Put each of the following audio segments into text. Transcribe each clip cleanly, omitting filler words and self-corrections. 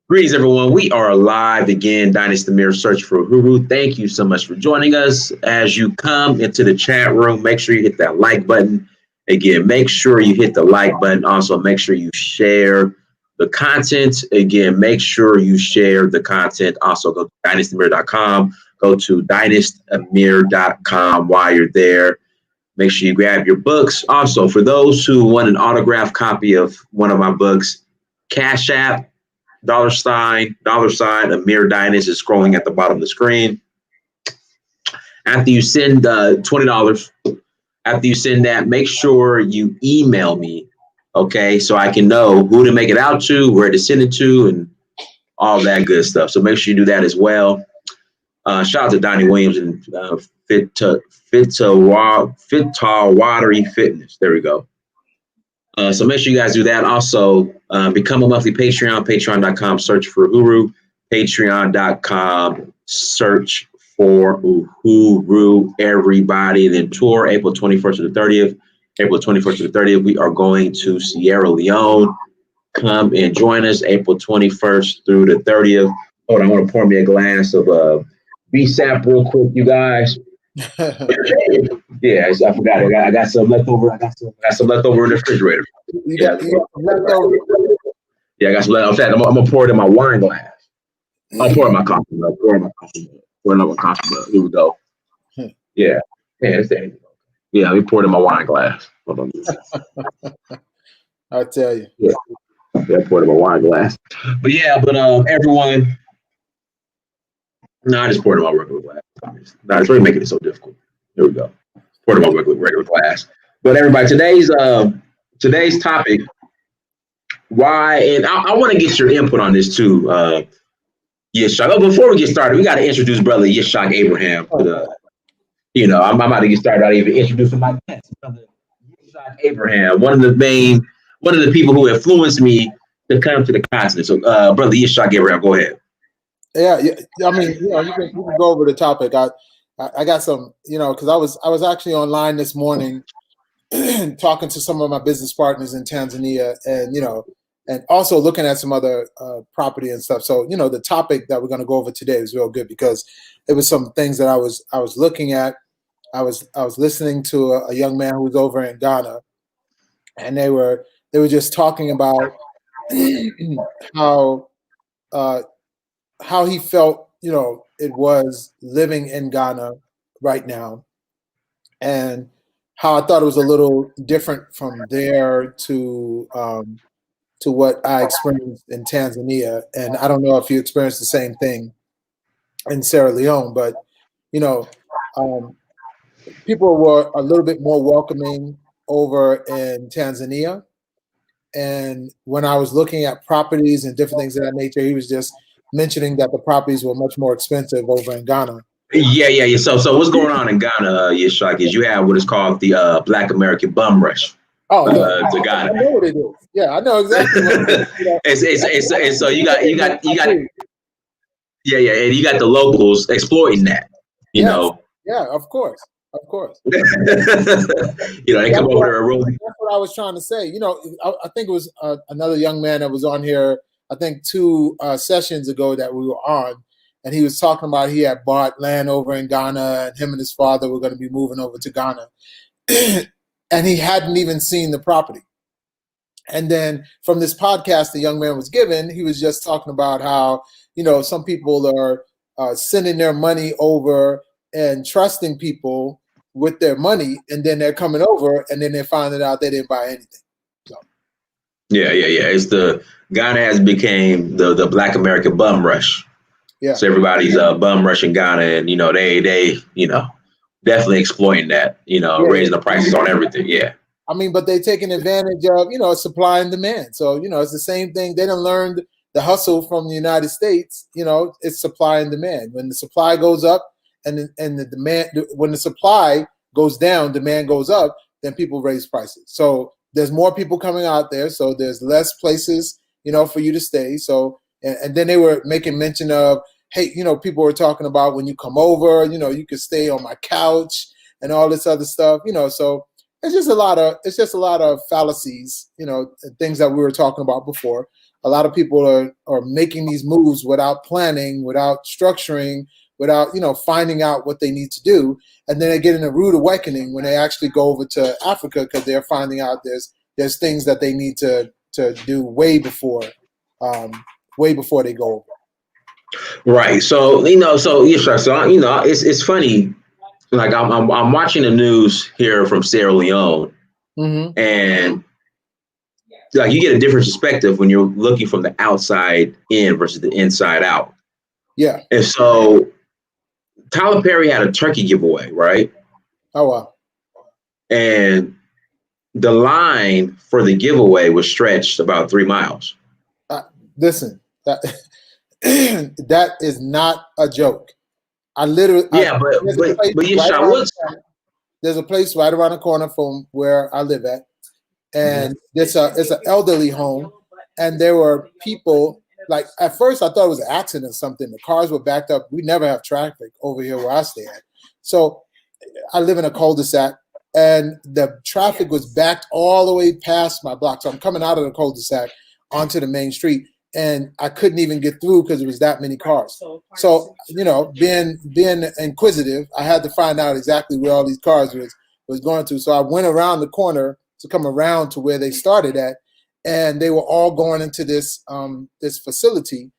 Greetings, everyone. We are live again. Dynasty Mirror Search for Uhuru. Thank you so much for joining us. As you come into the chat room, make sure you hit that like button. Again, make sure you hit the like button. Also, make sure you share the content. Again, make sure you share the content. Also, go to dynastymirror.com. Go to dynastymirror.com while you're there. Make sure you grab your books. Also, for those who want an autographed copy of one of my books, Cash App, $, Amir Dynast is scrolling at the bottom of the screen. After you send $20, after you send that, make sure you email me, okay, so I can know who to make it out to, where to send it to, and all that good stuff. So make sure you do that as well. Shout out to Donnie Williams and Fit Tall Watery Fitness. There we go. So make sure you guys do that. Also, become a monthly Patreon, patreon.com, search for Uhuru, patreon.com, search for Uhuru, everybody. Then tour April 21st to the 30th. April 21st to the 30th, we are going to Sierra Leone. Come and join us April 21st through the 30th. Hold on, I want to pour me a glass of BSAP real quick, you guys. Yeah, I forgot. I got some leftover. I got some leftover in the refrigerator. You got leftover. Yeah, I got some leftover. I'm gonna pour it in my wine glass. I'm pouring my coffee. Pouring my coffee. Here we go. Yeah. It's there. Yeah, we poured in my wine glass. Hold on. I tell you. Yeah, I poured in my wine glass. But everyone. No, I just poured in my regular glass. No, it's really making it so difficult. Here we go. Poured in my regular glass. But everybody, today's topic. Why? And I want to get your input on this too. Yitskhaq. Oh, before we get started, we got to introduce brother Yitskhaq Abraham. I'm about to get started. I even introducing my guest, brother Yitskhaq Abraham, one of the people who influenced me to come to the continent. So, brother Yitskhaq Abraham, go ahead. Yeah. I mean, you can go over the topic. I got some, because I was actually online this morning talking to some of my business partners in Tanzania, and and also looking at some other property and stuff. So the topic that we're going to go over today is real good because it was some things that I was looking at. I was listening to a young man who was over in Ghana, and they were just talking about how he felt, it was living in Ghana right now, and how I thought it was a little different from there to what I experienced in Tanzania. And I don't know if you experienced the same thing in Sierra Leone, but people were a little bit more welcoming over in Tanzania. And when I was looking at properties and different things of that nature, he was just mentioning that the properties were much more expensive over in Ghana. Yeah. So what's going on in Ghana, Yitskhaq, is you have what is called the Black American Bum Rush. Oh, to Ghana. I know what it is. Yeah, I know exactly what it is. It's so you got and you got the locals exploiting that. Yeah, of course. They come over there and roll. That's what I was trying to say. I think it was another young man that was on here, I think 2 sessions ago that we were on, and he was talking about he had bought land over in Ghana, and him and his father were going to be moving over to Ghana. And he hadn't even seen the property. And then from this podcast the young man was given, he was just talking about how, some people are sending their money over and trusting people with their money, and then they're coming over and then they're finding out they didn't buy anything. So. Yeah. It's Ghana has became the Black American Bum Rush. Yeah. So everybody's bum rushing Ghana, and they definitely exploiting that, raising the prices on everything. Yeah. I mean, but they're taking advantage of, supply and demand. So, it's the same thing. They done learned the hustle from the United States, it's supply and demand. When the supply goes up and the demand, when the supply goes down, demand goes up, then people raise prices. So there's more people coming out there. So there's less places, for you to stay. So, and then they were making mention of, hey, people were talking about when you come over, you could stay on my couch and all this other stuff, so it's just a lot of fallacies, things that we were talking about before. A lot of people are making these moves without planning, without structuring, without finding out what they need to do, and then they get in a rude awakening when they actually go over to Africa because they're finding out there's things that they need to do way before they go over. Right. So it's funny. Like I'm watching the news here from Sierra Leone, Mm-hmm. and like you get a different perspective when you're looking from the outside in versus the inside out. Yeah. And so Tyler Perry had a turkey giveaway, right? Oh wow. And the line for the giveaway was stretched about 3 miles. Listen, that that is not a joke. I literally but Yitskhaq, there's a place right around the corner from where I live at, and it's an elderly home, and there were people. Like at first, I thought it was an accident or something. The cars were backed up. We never have traffic over here where I stay at. So I live in a cul-de-sac, and the traffic was backed all the way past my block. So I'm coming out of the cul-de-sac onto the main street, and I couldn't even get through because there was that many cars. So being inquisitive, I had to find out exactly where all these cars was going to. So I went around the corner to come around to where they started at, and they were all going into this facility,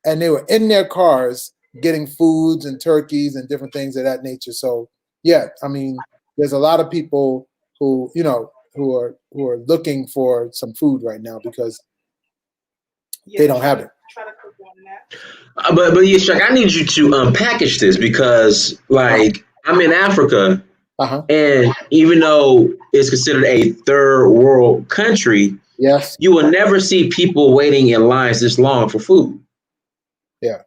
and they were in their cars getting foods and turkeys and different things of that nature. So yeah, I mean, there's a lot of people who are looking for some food right now because they don't have it. But Yitskhaq, I need you to unpackage this because, like, I'm in Africa, and even though it's considered a third world country, yes, you will never see people waiting in lines this long for food. Yeah,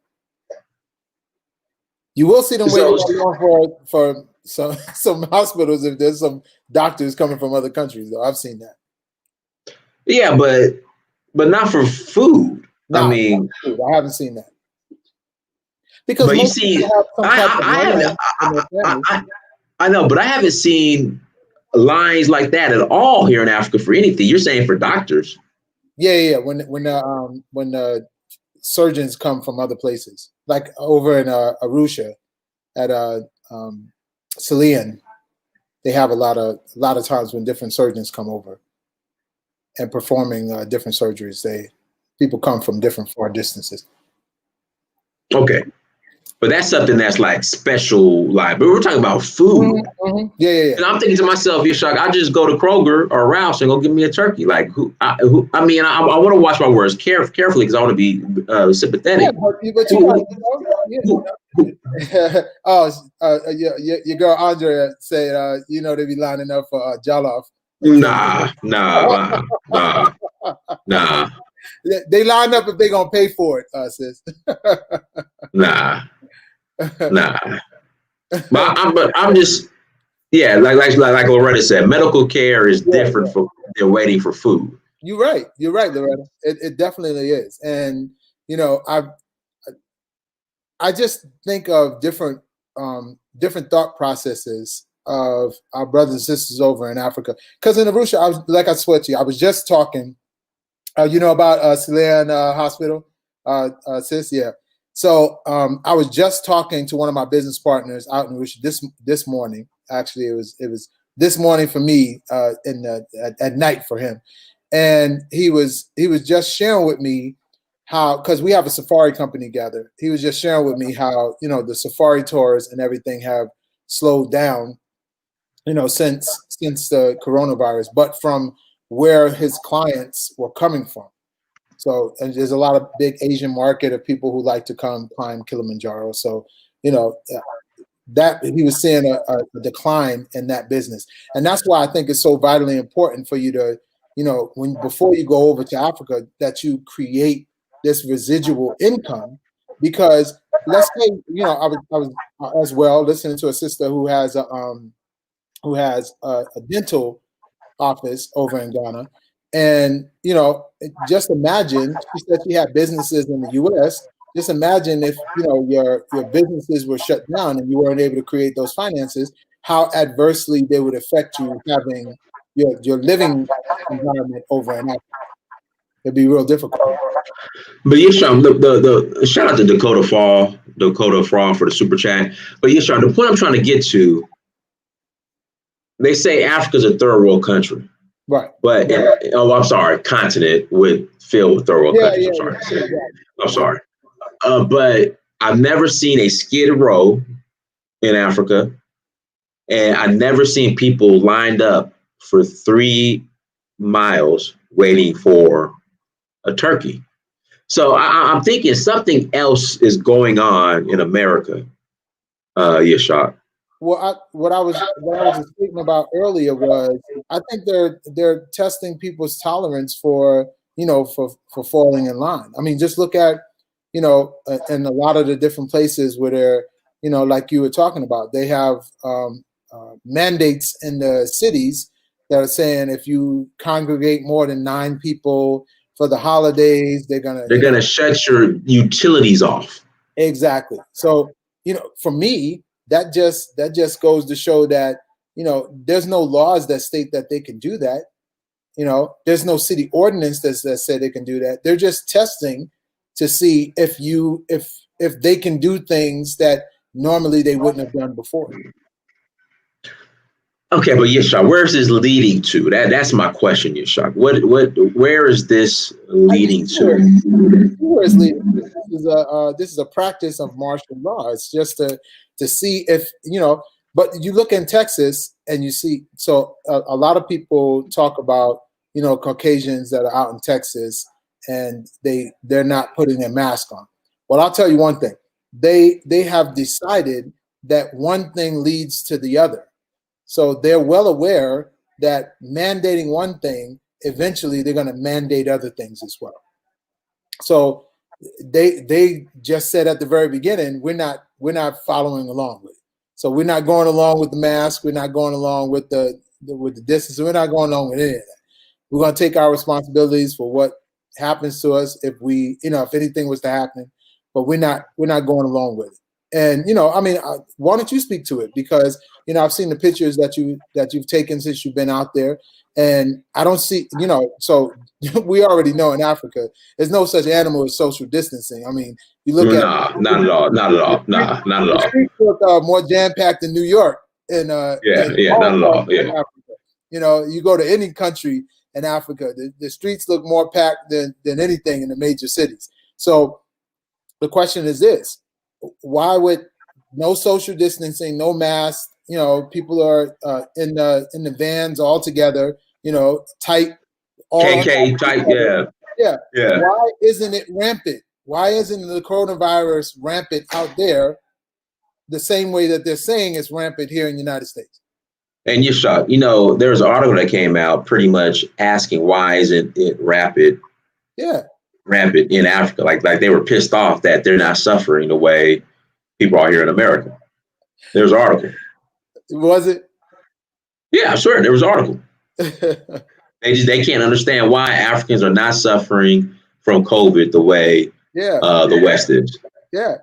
you will see them waiting long for some hospitals if there's some doctors coming from other countries. Though I've seen that. Yeah, but not for food. No, I mean, I haven't seen that. Because but you see, I know, but I haven't seen lines like that at all here in Africa for anything. You're saying for doctors? Yeah. When the surgeons come from other places, like over in Arusha at Chilean, they have a lot of times when different surgeons come over and performing different surgeries. People come from different far distances. Okay. But that's something that's like special, like, but we're talking about food. Mm-hmm. Yeah. And I'm thinking to myself, Yitskhaq, I just go to Kroger or Rouse and go give me a turkey. Like, I want to watch my words carefully because I want to be sympathetic. Your girl Andrea said, they be lining up for jollof. Nah. They line up if they gonna pay for it, sis. Nah. But I'm just, like Loretta said, medical care is different than waiting for food. You're right, Loretta. It definitely is, and I just think of different thought processes of our brothers and sisters over in Africa. Because in Arusha, I was just talking. About Chilean Hospital, sis? Yeah. So I was just talking to one of my business partners out in Arusha this morning. Actually, it was this morning for me, at night for him, and he was just sharing with me how, because we have a safari company together. He was just sharing with me how the safari tours and everything have slowed down, since the coronavirus, but from where his clients were coming from. So, and there's a lot of big Asian market of people who like to come climb Kilimanjaro. So, that he was seeing a decline in that business. And that's why I think it's so vitally important for you to, before you go over to Africa, that you create this residual income, because let's say, I was as well listening to a sister who has a dental office over in Ghana. And, just imagine, she said she had businesses in the US. Just imagine if, your businesses were shut down and you weren't able to create those finances. how adversely they would affect you having your living environment over in Africa. It'd be real difficult. But yeah, Sean, the shout out to Dakota Fall for the super chat. But yeah, Sean, the point I'm trying to get to, they say Africa's a third world country. Right. But I'm sorry, continent filled with third world countries. I'm sorry. But I've never seen a skid row in Africa, and I've never seen people lined up for 3 miles waiting for a turkey. So I'm thinking something else is going on in America. Yitskhaq. Well, what I was speaking about earlier was I think they're testing people's tolerance for for falling in line. I mean, just look at in a lot of the different places where they're like you were talking about, they have mandates in the cities that are saying if you congregate more than 9 people for the holidays, they're gonna shut your utilities off. Exactly. So for me, that just goes to show that there's no laws that state that they can do that. There's no city ordinance that say they can do that. They're just testing to see if they can do things that normally they wouldn't have done before. Okay, but Yitskhaq, where is this leading to? That's my question, Yitskhaq. Where is this leading to? Where is leading? This is a practice of martial law. It's just to see if But you look in Texas and you see. So a lot of people talk about Caucasians that are out in Texas and they're not putting their mask on. Well, I'll tell you one thing. They have decided that one thing leads to the other. So they're well aware that mandating one thing, eventually they're going to mandate other things as well. So they just said at the very beginning, we're not following along with it. So we're not going along with the mask. We're not going along with the distance. We're not going along with any of that. We're going to take our responsibilities for what happens to us if if anything was to happen, but we're not going along with it. And why don't you speak to it? Because I've seen the pictures that you've taken since you've been out there, and I don't see So we already know in Africa there's no such animal as social distancing. I mean, you look at not at all. Not at all. The streets look more jam packed than New York. Not at all. Yeah. Africa. You go to any country in Africa, the streets look more packed than anything in the major cities. So the question is this. Why would no social distancing, no mask? People are in the vans all together. Tight. KK tight. Yeah. Why isn't it rampant? Why isn't the coronavirus rampant out there the same way that they're saying it's rampant here in the United States? And Yitskhaq, there's an article that came out pretty much asking why isn't it rampant in Africa? Like they were pissed off that they're not suffering the way people are here in America. There's an article. Was it? Yeah, sure. There was an article. They can't understand why Africans are not suffering from COVID the way the West is. Yeah.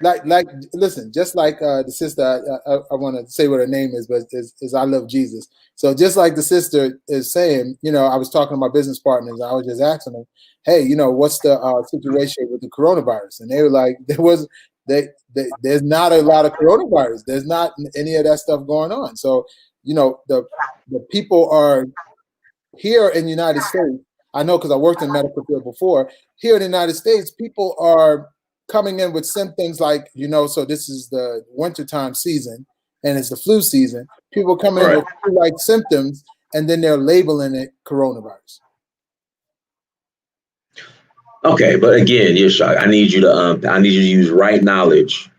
Like listen, just like the sister, I want to say what her name is, but is I love Jesus. So just like the sister is saying, I was talking to my business partners. I was just asking them, hey, what's the situation with the coronavirus? And they were like, there's not a lot of coronavirus. There's not any of that stuff going on. So, the people are here in the United States. I know because I worked in the medical field before. Here in the United States, people are coming in with symptoms like, so this is the wintertime season and it's the flu season. People coming in with flu-like symptoms and then they're labeling it coronavirus. Okay, but again, Yitskhaq, I need you to use right knowledge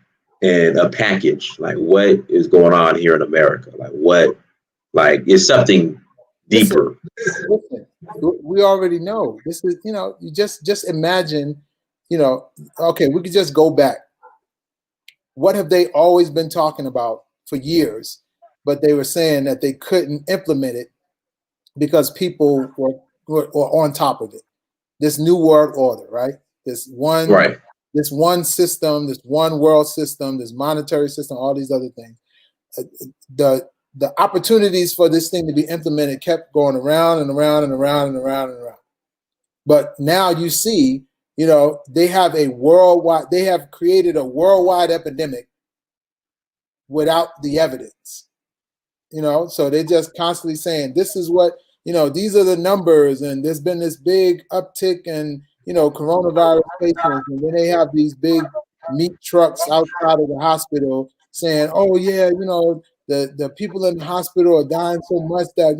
in a package. Like what is going on here in America? It's something deeper. Listen, we already know. This is, you just imagine, okay, we could just go back. What have they always been talking about for years, but they were saying that they couldn't implement it because people were on top of it. This new world order, right? This one system, this one world system, this monetary system, all these other things. the opportunities for this thing to be implemented kept going around and around and around and around and around. But now you see, they have created a worldwide epidemic without the evidence. So they're just constantly saying, this is what, these are the numbers, and there's been this big uptick in, coronavirus patients, and then they have these big meat trucks outside of the hospital saying, oh yeah, the people in the hospital are dying so much that,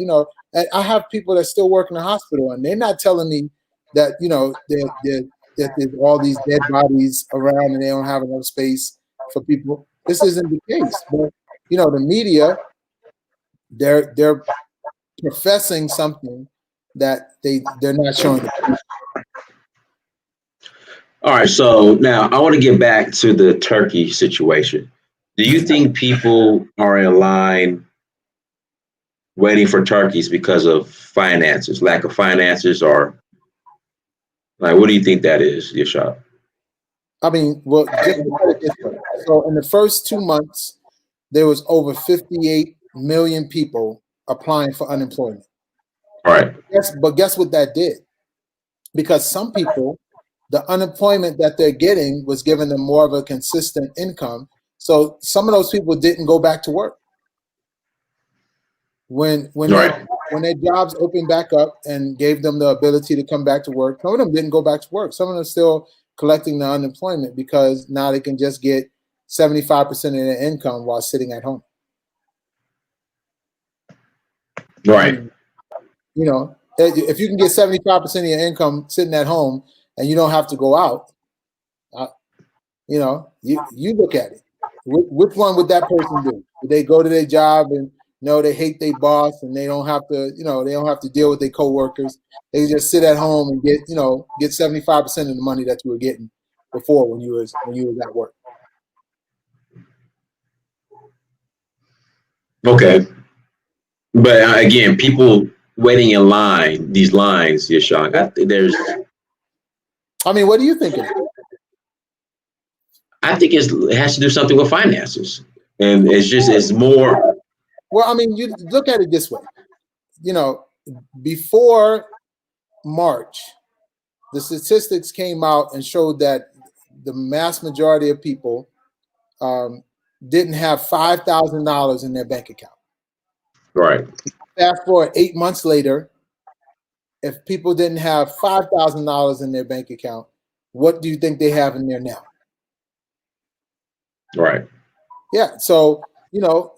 and I have people that still work in the hospital, and they're not telling me that, that there's all these dead bodies around and they don't have enough space for people. This isn't the case. But, the media, they're professing something that they're not showing. All right, so now I want to get back to the turkey situation. Do you think people are in line waiting for turkeys because of finances, lack of finances, or like, what do you think that is, Yitskhaq? I mean, well, just look at it this way. So in the first 2 months, there was over 58 million people applying for unemployment. All right. But guess what that did? Because some people, the unemployment that they're getting was giving them more of a consistent income. So some of those people didn't go back to work. When their jobs opened back up and gave them the ability to come back to work, some of them didn't go back to work. Some of them are still collecting the unemployment because now they can just get 75% of their income while sitting at home. Right. If you can get 75% of your income sitting at home and you don't have to go out, you look at it. Which one would that person do? Would they go to their job and they hate their boss and they don't have to, they don't have to deal with their coworkers. They just sit at home and get 75% of the money that you were getting before when you was at work. Okay. But again, people waiting in line, these lines, Yitskhaq, I mean, what do you think of it? I think it has to do something with finances. And it's more. Well, I mean, you look at it this way. Before March, the statistics came out and showed that the mass majority of people didn't have $5,000 in their bank account. Right. Fast forward 8 months later, if people didn't have $5,000 in their bank account, what do you think they have in there now? Right. Yeah. So,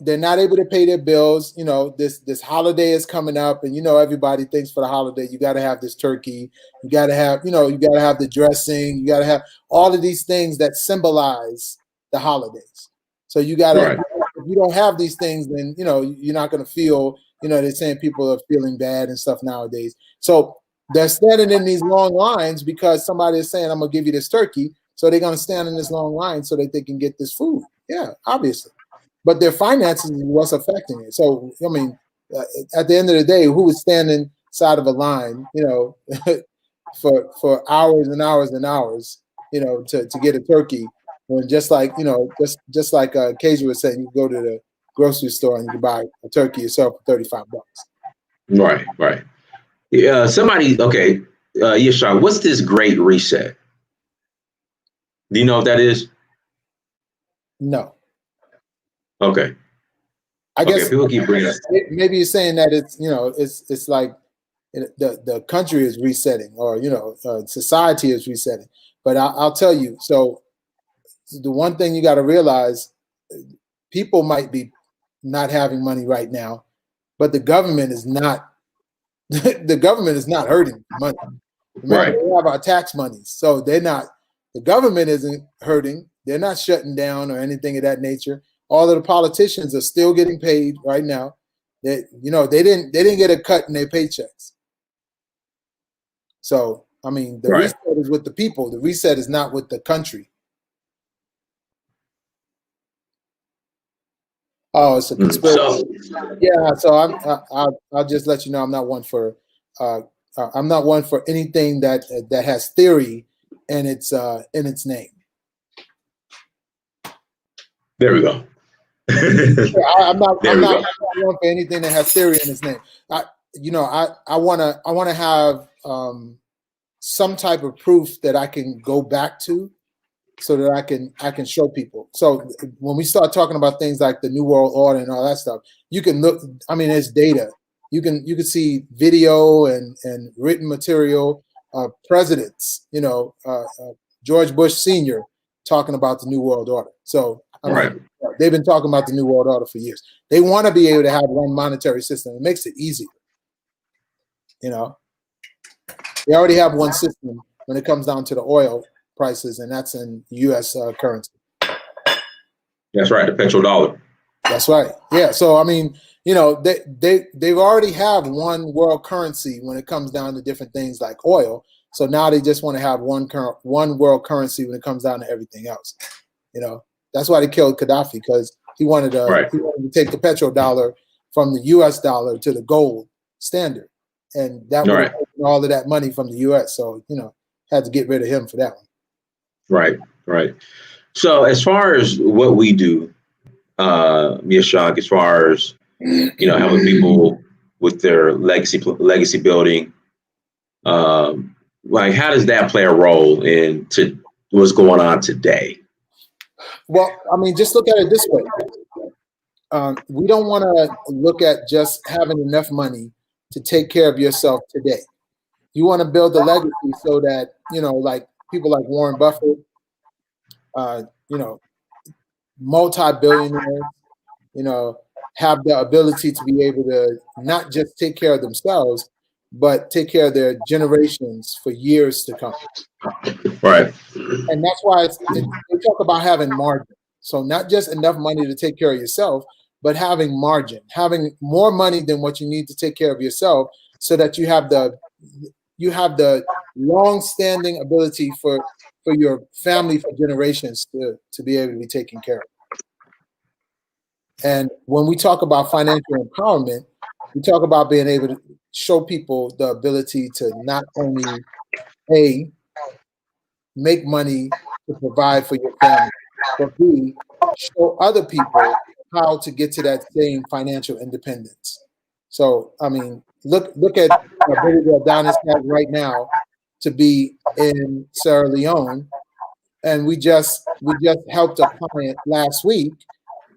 they're not able to pay their bills. This holiday is coming up, and everybody thinks for the holiday you got to have this turkey. You got to have, you got to have the dressing. You got to have all of these things that symbolize the holidays. So you got to. Right. If you don't have these things, then you're not going to feel. They're saying people are feeling bad and stuff nowadays. So they're standing in these long lines because somebody is saying, "I'm going to give you this turkey." So they're going to stand in this long line so that they can get this food. Yeah, obviously. But their finances is what's affecting it. So, I mean, at the end of the day, who is standing side of a line, for hours and hours and hours, to get a turkey, when just like Kasia was saying, you go to the grocery store and you can buy a turkey yourself for $35. Right. Right. Yeah. Okay. Yitskhaq, what's this Great Reset? Do you know what that is? No. Okay. I guess people keep bringing up. Maybe you're saying that it's like the country is resetting, or society is resetting. But I'll tell you. So the one thing you got to realize, people might be not having money right now, but the government is not. The government is not hurting money. Remember, Right. we have our tax money, so they're not. The government isn't hurting. They're not shutting down or anything of that nature. All of the politicians are still getting paid right now. They didn't get a cut in their paychecks. So, I mean, the reset is with the people. The reset is not with the country. Oh, it's a conspiracy. Yeah. So I'll just let you know I'm not one for anything that has theory in its name. There we go. I'm not going for anything that has theory in its name. I want to have some type of proof that I can go back to, so that I can show people. So when we start talking about things like the New World Order and all that stuff, you can look. I mean, there's data. You can see video and written material of presidents. George Bush Sr. talking about the New World Order. So they've been talking about the New World Order for years. They want to be able to have one monetary system. It makes it easier. They already have one system when it comes down to the oil prices, and that's in U.S. Currency. That's right, the petrodollar. That's right. Yeah. So I mean, they've already have one world currency when it comes down to different things like oil. So now they just want to have one world currency when it comes down to everything else. That's why they killed Gaddafi, because he wanted to take the petrodollar from the U.S. dollar to the gold standard, and that would have taken all of that money from the U.S. So had to get rid of him for that one. Right. So as far as what we do, Yitskhaq, as far as helping people with their legacy building, like how does that play a role into what's going on today? Well, I mean, just look at it this way. We don't want to look at just having enough money to take care of yourself today. You want to build a legacy so that, like people like Warren Buffett, multi-billionaires, have the ability to be able to not just take care of themselves, but take care of their generations for years to come. Right. And that's why they talk about having margin. So not just enough money to take care of yourself, but having margin, having more money than what you need to take care of yourself, so that you have the long-standing ability for your family for generations to be able to be taken care of. And when we talk about financial empowerment, we talk about being able to show people the ability to not only A, make money to provide for your family, but B, show other people how to get to that same financial independence. So, I mean, look at the ability of Yitskhaq right now to be in Sierra Leone, and we just helped a client last week,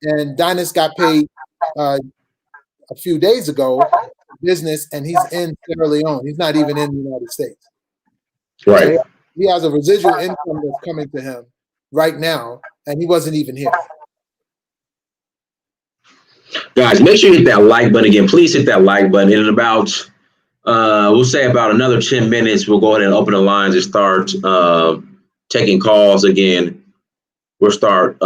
and Yitskhaq got paid a few days ago, business, and he's in Sierra Leone. He's not even in the United States. Right. So he has a residual income that's coming to him right now, and he wasn't even here. Guys, make sure you hit that like button again. Please hit that like button. In about, we'll say about another 10 minutes, we'll go ahead and open the lines and start taking calls again. We'll start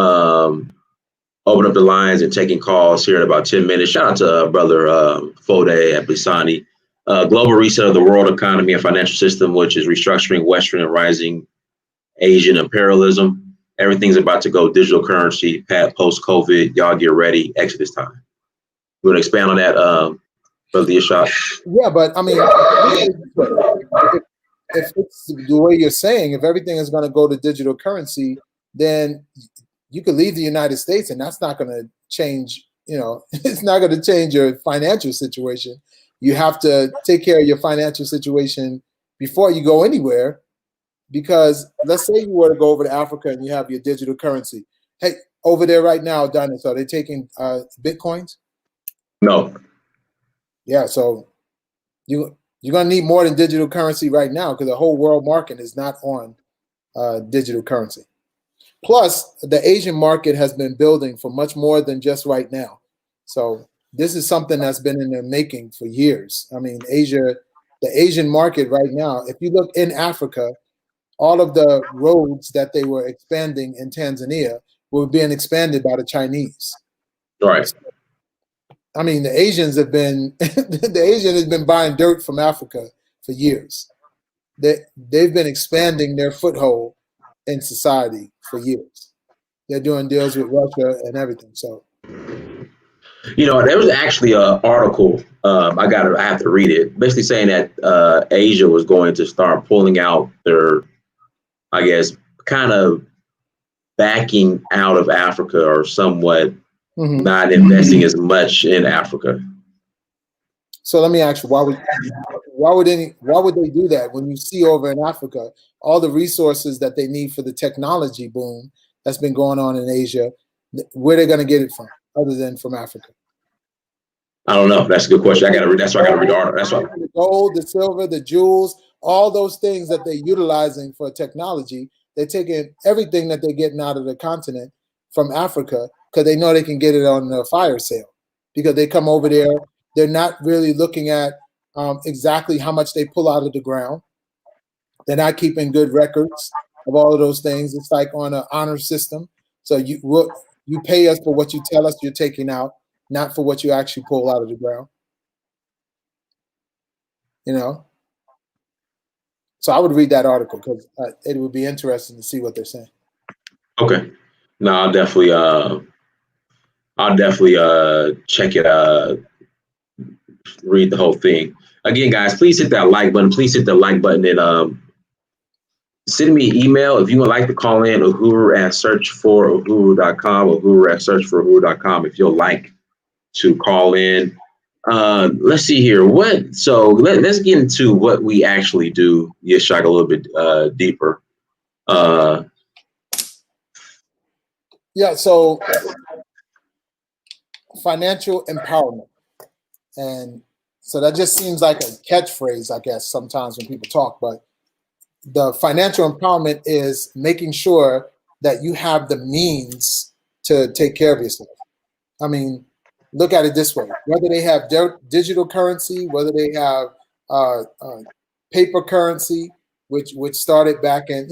open up the lines and taking calls here in about 10 minutes. Shout out to brother Fode Ablisani. Global reset of the world economy and financial system, which is restructuring Western and rising Asian imperialism. Everything's about to go digital currency, post-COVID. Y'all get ready. Exodus time. You want to expand on that, Brother Yitskhaq? Yeah, but I mean, if it's the way you're saying, if everything is going to go to digital currency, then you could leave the United States and that's not going to change, it's not going to change your financial situation. You have to take care of your financial situation before you go anywhere, because let's say you were to go over to Africa and you have your digital currency. Hey, over there right now, Dennis, are they taking Bitcoins? No. Yeah, so you're going to need more than digital currency right now, because the whole world market is not on digital currency. Plus, the Asian market has been building for much more than just right now. So this is something that's been in the making for years. I mean, the Asian market right now, if you look in Africa, all of the roads that they were expanding in Tanzania were being expanded by the Chinese. Right. So, I mean, the Asians have been buying dirt from Africa for years. They've been expanding their foothold in society for years. They're doing deals with Russia and everything. So, there was actually an article. I have to read it. Basically saying that Asia was going to start pulling out their, I guess, kind of backing out of Africa, or somewhat not investing as much in Africa. So let me ask you, why would they do that when you see over in Africa all the resources that they need for the technology boom that's been going on in Asia? Where they're going to get it from, other than from Africa? I don't know. That's a good question. That's why I got to read the article. That's why the gold, the silver, the jewels, all those things that they're utilizing for technology. They're taking everything that they're getting out of the continent from Africa because they know they can get it on a fire sale. Because they come over there, they're not really looking at exactly how much they pull out of the ground. They're not keeping good records of all of those things. It's like on an honor system. So you pay us for what you tell us you're taking out, not for what you actually pull out of the ground. You know? So I would read that article because it would be interesting to see what they're saying. Okay. No, I'll definitely check it, read the whole thing. Again, guys, please hit that like button. Please hit the like button and send me an email if you would like to call in Uhuru at searchforuhuru.com, Uhuru at searchforuhuru.com if you'll like to call in. Let's see here. Let's get into what we actually do, Yitskhaq, a little bit deeper. So financial empowerment. And so that just seems like a catchphrase, I guess, sometimes when people talk, but the financial empowerment is making sure that you have the means to take care of yourself. I mean, look at it this way: whether they have digital currency, whether they have paper currency, which started back in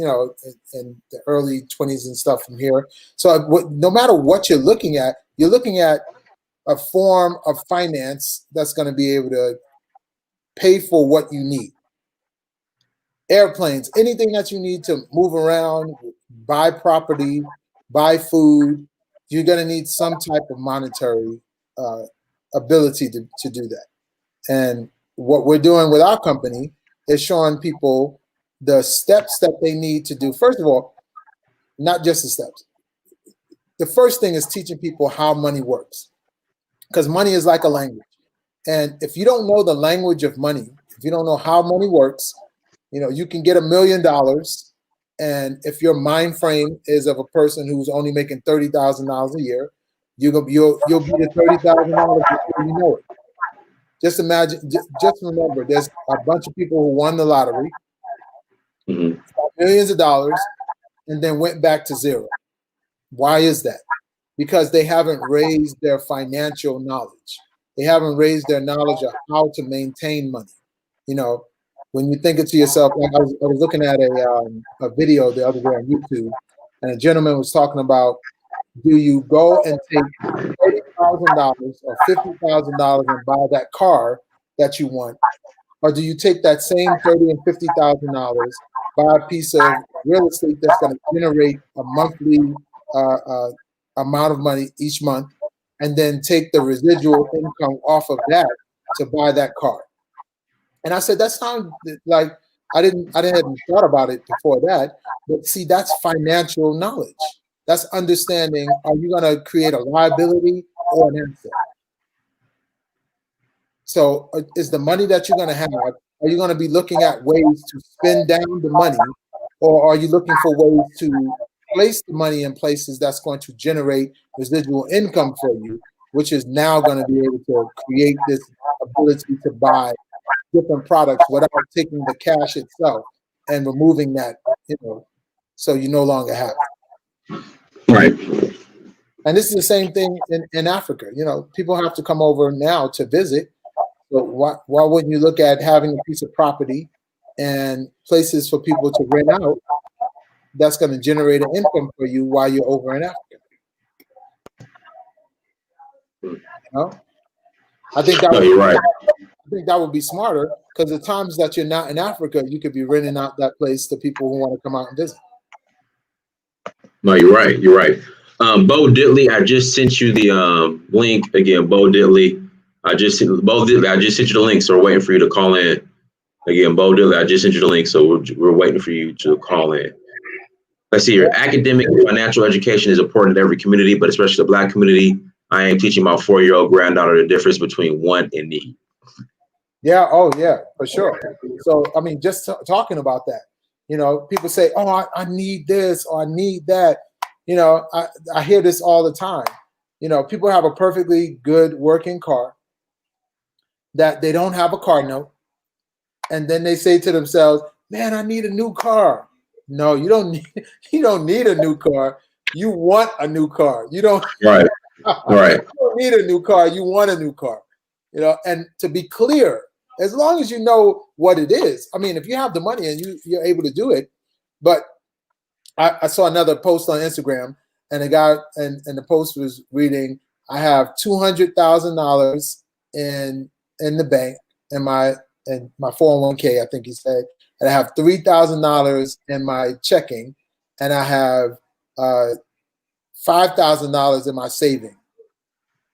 in the early 20s and stuff from here. So no matter what you're looking at a form of finance that's going to be able to pay for what you need. Airplanes, anything that you need to move around, buy property, buy food, you're going to need some type of monetary ability to do that. And what we're doing with our company is showing people the steps that they need to do. First of all, not just the steps. The first thing is teaching people how money works, because money is like a language. And if you don't know the language of money, if you don't know how money works, you can get $1 million. And if your mind frame is of a person who's only making $30,000 a year, you'll be the $30,000 before you know it. Just imagine, just remember, there's a bunch of people who won the lottery, millions of dollars, and then went back to zero. Why is that? Because they haven't raised their financial knowledge. They haven't raised their knowledge of how to maintain money. When you think it to yourself, like I was looking at a video the other day on YouTube, and a gentleman was talking about, do you go and take $30,000 or $50,000 and buy that car that you want, or do you take that same $30,000 and $50,000, buy a piece of real estate that's going to generate a monthly amount of money each month, and then take the residual income off of that to buy that car? And I said, that sounds like I hadn't thought about it before that. But see, that's financial knowledge. That's understanding, are you going to create a liability or an asset? So is the money that you're going to have, are you going to be looking at ways to spend down the money, or are you looking for ways to place the money in places that's going to generate residual income for you, which is now going to be able to create this ability to buy different products without taking the cash itself and removing that, so you no longer have it. Right. And this is the same thing in Africa. People have to come over now to visit. So why wouldn't you look at having a piece of property and places for people to rent out that's going to generate an income for you while you're over in Africa? I think that you're right. I think that would be smarter, because the times that you're not in Africa, you could be renting out that place to people who want to come out and visit. No, you're right. You're right. Bo Diddley, I just sent you the link again. Bo Diddley, I just sent you the link, so we're waiting for you to call in. Again, Bo Diddley, I just sent you the link, so we're waiting for you to call in. Let's see here. Academic and financial education is important in every community, but especially the Black community. I ain't teaching my 4-year-old granddaughter the difference between want and need. Yeah. Oh, yeah, for sure. So, I mean, just talking about that, you know, people say, oh, I need this or I need that. You know, I hear this all the time. You know, people have a perfectly good working car that they don't have a car note. And then they say to themselves, man, I need a new car. No, you don't need a new car. You want a new car. You don't, Right. Right. you don't need a new car. You want a new car. You know, and to be clear, as long as you know what it is. I mean, if you have the money and you're able to do it. But I saw another post on Instagram, and a guy and the post was reading, I have $200,000 in the bank in my 401k, I think he said, and I have $3,000 in my checking, and I have $5,000 in my saving.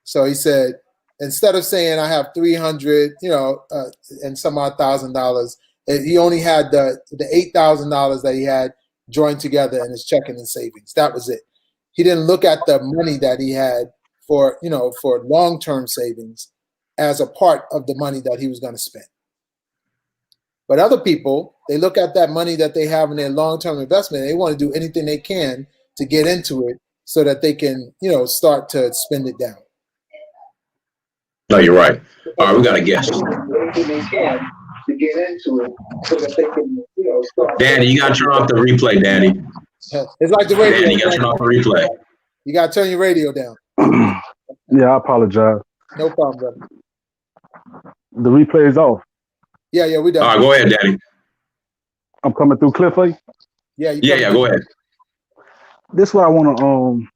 So he said, instead of saying I have 300, and some odd $1,000, he only had the $8,000 that he had joined together in his checking and savings. That was it. He didn't look at the money that he had for long-term savings as a part of the money that he was going to spend. But other people, they look at that money that they have in their long-term investment, and they want to do anything they can to get into it so that they can, start to spend it down. No, you're right. All right, we got a guest. To get into it so that they can, start. Danny, you got to turn off the replay, Danny. It's like the radio. Danny, you got to turn off the replay. You got to turn your radio down. Yeah, I apologize. No problem, brother. The replay is off. Yeah, we done. All right, go ahead, Danny. I'm coming through clear for you? Yeah, go ahead. This is what I want to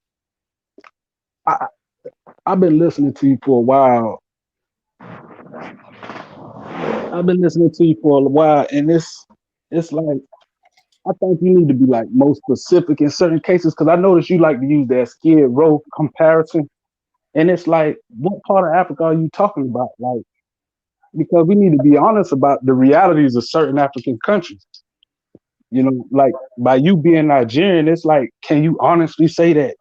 I've been listening to you for a while. And it's like, I think you need to be like more specific in certain cases, because I noticed you like to use that Skid Row comparison. And it's like, what part of Africa are you talking about? Like, because we need to be honest about the realities of certain African countries. You know, like by you being Nigerian, it's like, can you honestly say that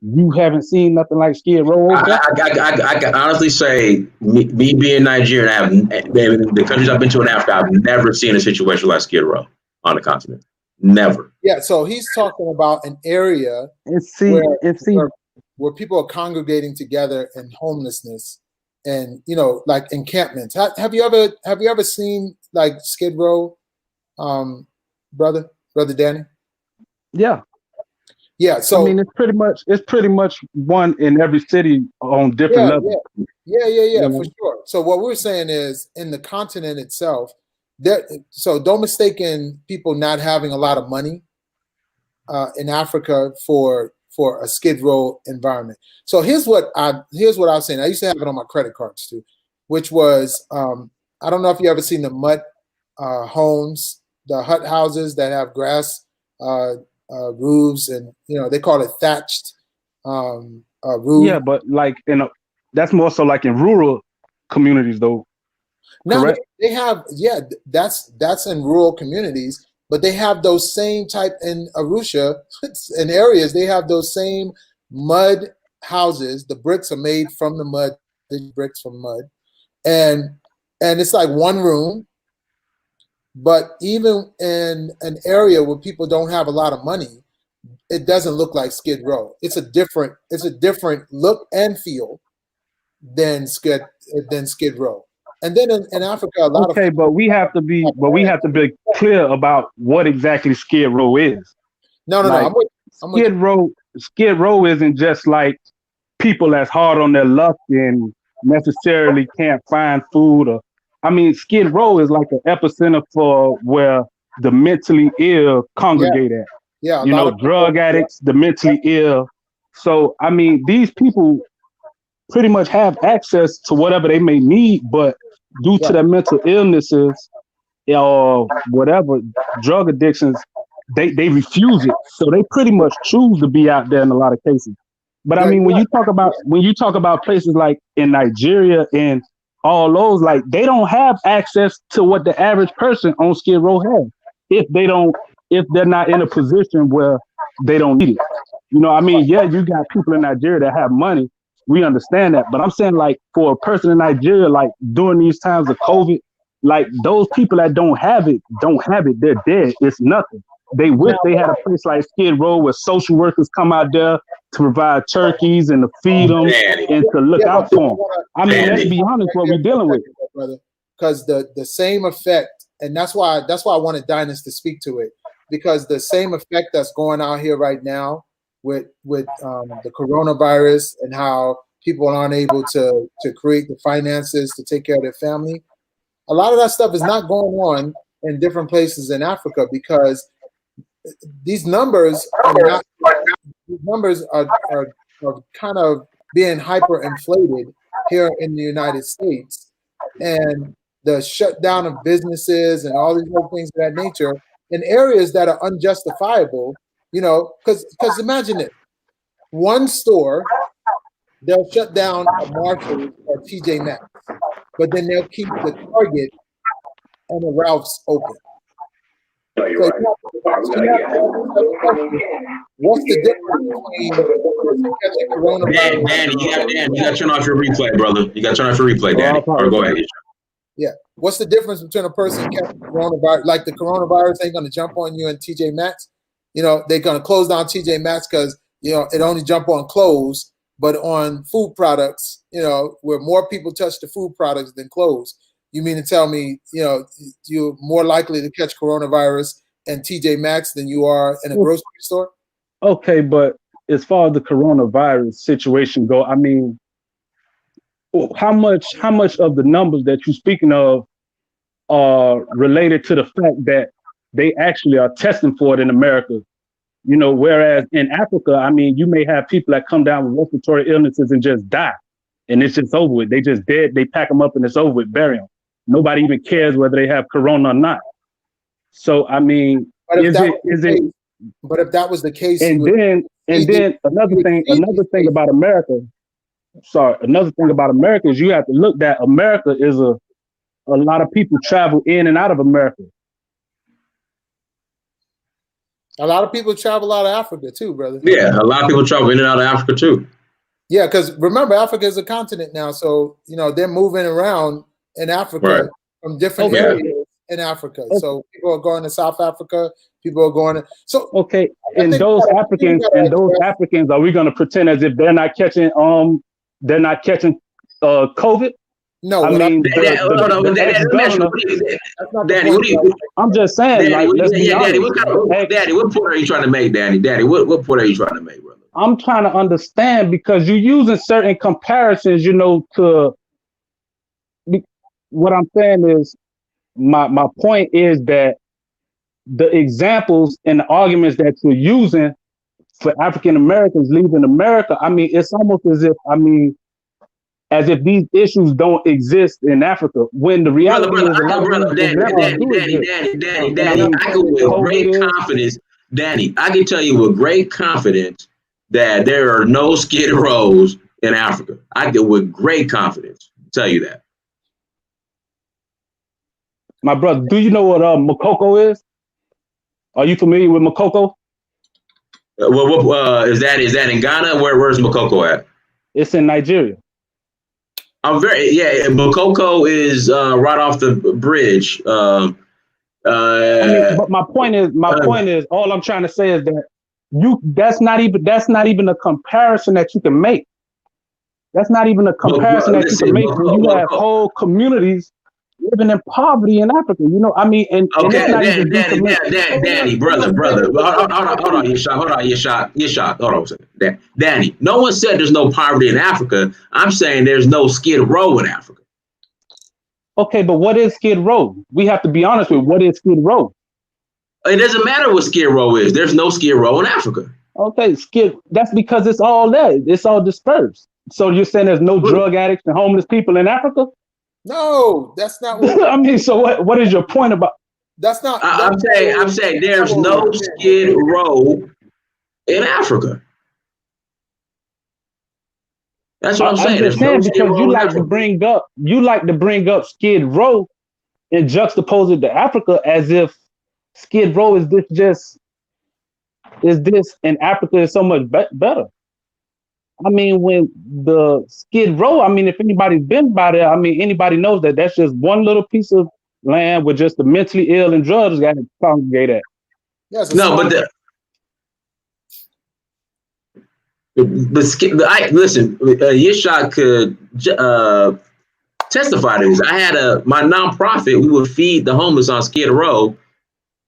you haven't seen nothing like Skid Row? I can honestly say, me being Nigerian, the countries I've been to in Africa, I've never seen a situation like Skid Row on the continent. Never. Yeah, so he's talking about an area where people are congregating together in homelessness and like encampments. Have you ever seen like Skid Row, brother Danny? Yeah. Yeah, so I mean, it's pretty much one in every city on different levels. Yeah, for sure. So what we're saying is, in the continent itself, so don't mistake people not having a lot of money in Africa for a Skid Row environment. So here's what I was saying. I used to have it on my credit cards too, which was I don't know if you ever seen the mud homes, the hut houses that have grass roofs, and they call it thatched roof. Yeah, but like that's more so like in rural communities, though. No, correct? they have that's in rural communities, but they have those same type in Arusha in areas. They have those same mud houses. The bricks are made from the mud, the bricks from mud, and it's like one room. But even in an area where people don't have a lot of money, it doesn't look like Skid Row. It's a different look and feel than Skid Row. And then in Africa, a lot of but we have to be clear about what exactly Skid Row is. No. Skid Row isn't just like people that's hard on their luck and necessarily can't find food or. I mean, Skid Row is like an epicenter for where the mentally ill congregate at. Yeah, drug addicts, the mentally ill. So, I mean, these people pretty much have access to whatever they may need, but due to their mental illnesses or whatever, drug addictions, they refuse it. So they pretty much choose to be out there in a lot of cases. But I mean, when you talk about places like in Nigeria and all those, like, they don't have access to what the average person on Skid Row has if they're not in a position where they don't need it. I mean, yeah, you got people in Nigeria that have money, we understand that. But I'm saying, like, for a person in Nigeria, like during these times of COVID, like those people that don't have it. They're dead. It's nothing. They wish they had a place like Skid Row where social workers come out there to provide turkeys and to feed them and to look out for them. I mean, let's be honest, what we're dealing with, brother. Because the same effect, and that's why I wanted Dynas to speak to it, because the same effect that's going on here right now with the coronavirus and how people aren't able to create the finances to take care of their family. A lot of that stuff is not going on in different places in Africa because these numbers are kind of being hyperinflated here in the United States, and the shutdown of businesses and all these other things of that nature in areas that are unjustifiable. You know, because imagine it, one store they'll shut down a Marshalls or TJ Maxx, but then they'll keep the Target and the Ralph's open. No, you're right. What's the difference between catching coronavirus? Dan, you got to turn off your replay, brother. You got to turn off your replay, Danny. Or go ahead. Yeah. What's the difference between a person catching coronavirus? Like the coronavirus ain't going to jump on you in TJ Maxx. You know, they're going to close down TJ Maxx because, you know, it only jump on clothes, but on food products, you know, where more people touch the food products than clothes. You mean to tell me, you know, you're more likely to catch coronavirus in TJ Maxx than you are in a grocery store? Okay, but as far as the coronavirus situation go, I mean, how much of the numbers that you're speaking of are related to the fact that they actually are testing for it in America? You know, whereas in Africa, I mean, you may have people that come down with respiratory illnesses and just die, and it's just over with. They just dead. They pack them up and it's over with, bury them. Nobody even cares whether they have corona or not. So, I mean, but if that was the case, and then another thing about America. Sorry, another thing about America is you have to look that America is a lot of people travel in and out of America. A lot of people travel out of Africa too, brother. Yeah, a lot of people travel in and out of Africa too. Yeah, because remember, Africa is a continent now, so you know they're moving around in Africa from different areas in Africa. Okay. So people are going to South Africa. People are going to okay. And those Africans, are we going to pretend as if they're not catching COVID? No, I mean, Daddy, what do you? I'm just saying, Daddy, like, Daddy, what point are you trying to make, Daddy? Daddy, what point are you trying to make, brother? I'm trying to understand because you're using certain comparisons, you know, to what I'm saying is my point is that the examples and the arguments that you're using for African Americans leaving America, I mean, it's almost as if these issues don't exist in Africa, when the reality is Danny, I can with great confidence, Danny, I can tell you with great confidence that there are no Skid Rows in Africa. I can with great confidence tell you that. My brother, do you know what Makoko is? Are you familiar with Makoko? Is that in Ghana? Where's Makoko at? It's in Nigeria. Makoko is right off the bridge. I mean, but my point is, all I'm trying to say is that that's not even a comparison that you can make. That's not even a comparison that you can make when you have whole communities living in poverty in Africa. You know, I mean, and okay, Danny, brother. Hold on, Yitskhaq. Hold on a second. Danny, no one said there's no poverty in Africa. I'm saying there's no Skid Row in Africa. Okay, but what is Skid Row? We have to be honest with what is Skid Row. It doesn't matter what Skid Row is. There's no Skid Row in Africa. Okay, that's because it's all there. It's all dispersed. So you're saying there's no drug addicts and homeless people in Africa? No, that's not what I mean, so what is your point about? That's not. I'm saying there's no Skid Row in Africa. That's what I'm saying. Just saying because you like to bring up Skid Row and juxtapose it to Africa as if Skid Row is this and Africa is so much better. I mean, when the Skid Row, I mean, if anybody's been by there, I mean, anybody knows that that's just one little piece of land with just the mentally ill and drugs got to congregate at. Yes, No, but listen, Yitskhaq could testify to this. I had my nonprofit. We would feed the homeless on Skid Row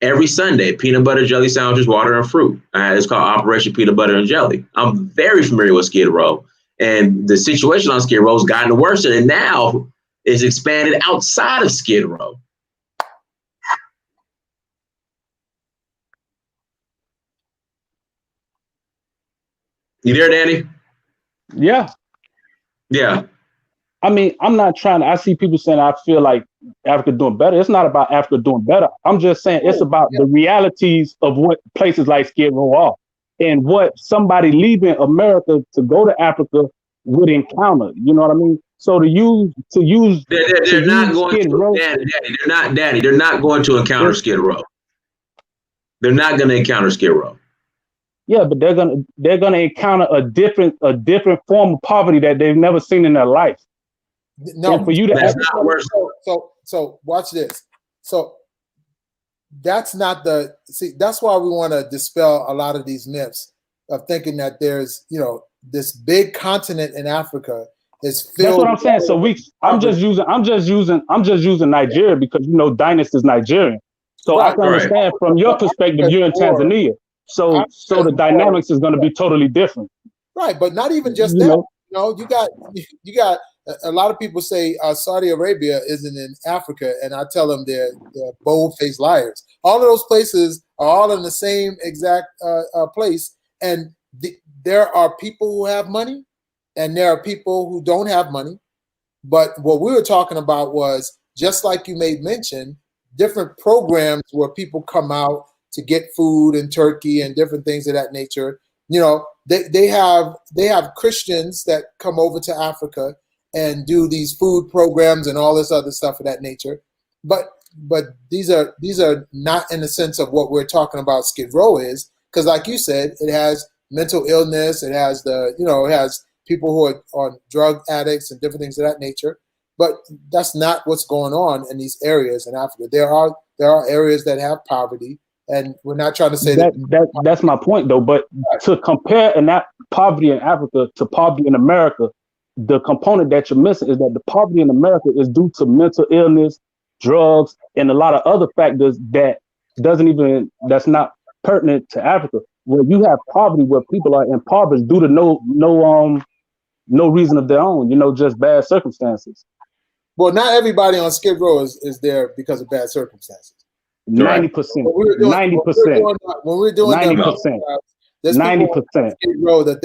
every Sunday, peanut butter jelly sandwiches, water and fruit. It's called Operation Peanut Butter and Jelly. I'm very familiar with Skid Row, and the situation on Skid Row has gotten worse, and now is expanded outside of Skid Row. You there, Danny? Yeah. Yeah. I mean, I'm not trying to, I see people saying I feel like Africa doing better. It's not about Africa doing better. I'm just saying it's about the realities of what places like Skid Row are and what somebody leaving America to go to Africa would encounter. You know what I mean? So they're not going to, Danny, they're not going to encounter Skid Row. They're not going to encounter Skid Row. Yeah, but they're gonna encounter a different form of poverty that they've never seen in their life. No, and for you to that's not worse. So watch this. So that's not that's why we want to dispel a lot of these myths of thinking that there's, this big continent in Africa is filled. That's what I'm saying. So I'm just using Nigeria because Dynast is Nigerian. So I can understand from your perspective, you're in Tanzania. So the dynamics is going to be totally different. Right, but not even just that. You got a lot of people say Saudi Arabia isn't in Africa, and I tell them they're bold-faced liars. All of those places are all in the same exact place, and there are people who have money, and there are people who don't have money. But what we were talking about was, just like you made mention, different programs where people come out to get food in Turkey and different things of that nature. They have Christians that come over to Africa and do these food programs and all this other stuff of that nature. But these are not in the sense of what we're talking about Skid Row is, because like you said, it has mental illness, it has it has people who are on drug addicts and different things of that nature. But that's not what's going on in these areas in Africa. There are areas that have poverty. And we're not trying to say that's my point, though. But to compare that poverty in Africa to poverty in America, the component that you're missing is that the poverty in America is due to mental illness, drugs, and a lot of other factors that's not pertinent to Africa. Where you have poverty, where people are impoverished due to no reason of their own, just bad circumstances. Well, not everybody on Skid Row is there because of bad circumstances. 90%. 90%. When we're doing 90%. there's 90%. Row that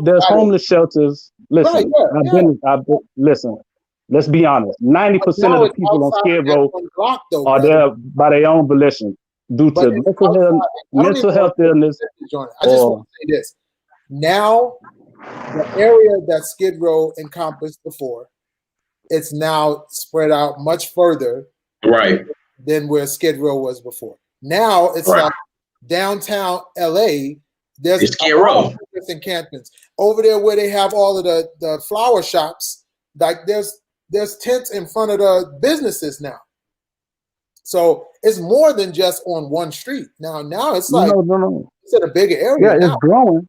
there's homeless shelters. Listen, listen. Let's be honest. 90% of the people on Skid Row are there by their own volition due to mental health illness. I just want to say this. Now, the area that Skid Row encompassed before, it's now spread out much further. Right. Than where Skid Row was before. Now it's like downtown LA. There's Skid Row encampments over there where they have all of the flower shops. Like there's tents in front of the businesses now. So it's more than just on one street. Now it's like it's in a bigger area. Yeah, it's growing.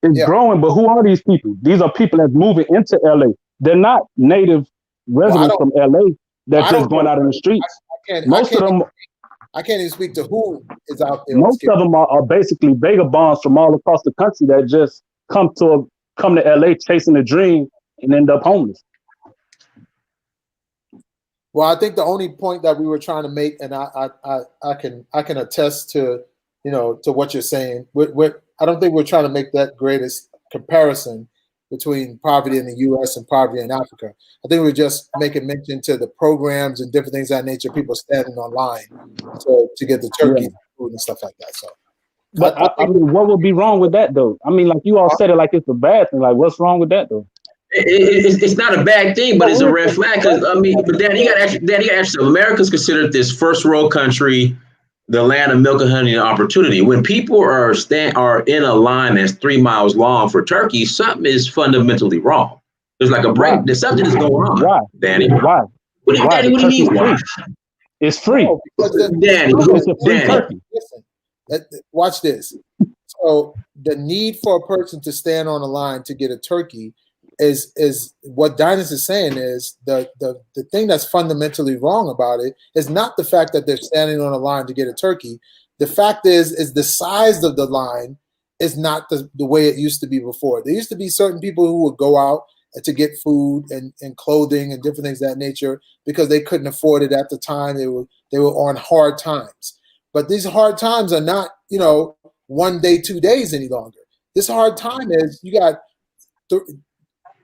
It's growing, but who are these people? These are people that's moving into LA. They're not native residents from LA that's just going out in the streets. I can't even speak to who is out there. Most of them are basically vagabonds from all across the country that just come to LA chasing a dream and end up homeless. Well, I think the only point that we were trying to make, and I can attest to to what you're saying. I don't think we're trying to make that greatest comparison between poverty in the U.S. and poverty in Africa. I think we're just making mention to the programs and different things of that nature, people standing online to get the turkey food and stuff like that. So, but I mean, what would be wrong with that, though? I mean, like you all said it like it's a bad thing. Like, what's wrong with that, though? It's not a bad thing, but it's a red flag. But Dan, you got to ask yourself, America's considered this first world country. the land of milk and honey and opportunity. When people are in a line that's 3 miles long for turkey, something is fundamentally wrong. There's like a break. There's something that's going on. Why? Danny? Why? Danny, what do you mean? Why? It's free. No, Danny, it's a free turkey. Listen, watch this. So the need for a person to stand on a line to get a turkey is what Dynas is saying is the thing that's fundamentally wrong about it is not the fact that they're standing on a line to get a turkey. The fact is the size of the line is not the way it used to be before. There used to be certain people who would go out to get food and clothing and different things of that nature because they couldn't afford it at the time. They were on hard times. But these hard times are not, 1 day, 2 days any longer. This hard time is you got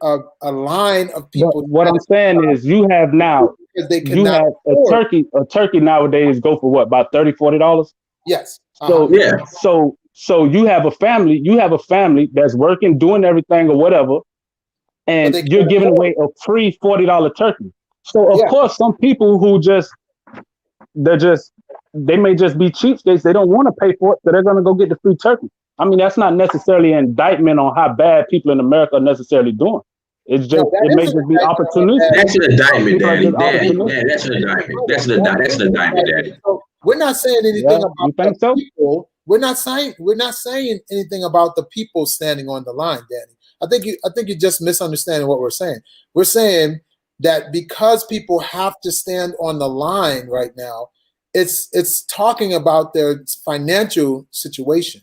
a line of people. But what I'm saying is you have now, you have a turkey nowadays go for what, about $30, $40? Yes. So yeah. So you have a family that's working, doing everything or whatever, and you're giving away a free $40 turkey. So of course, some people who they may just be cheapskates. They don't want to pay for it, so they're going to go get the free turkey. I mean, that's not necessarily an indictment on how bad people in America are necessarily doing. It's just it may just be opportunistic. That's an indictment, Daddy. That's an indictment. That's an indictment, Daddy. So we're not saying anything about the people. We're not saying anything about the people standing on the line, Danny. I think you're just misunderstanding what we're saying. We're saying that because people have to stand on the line right now, it's talking about their financial situation.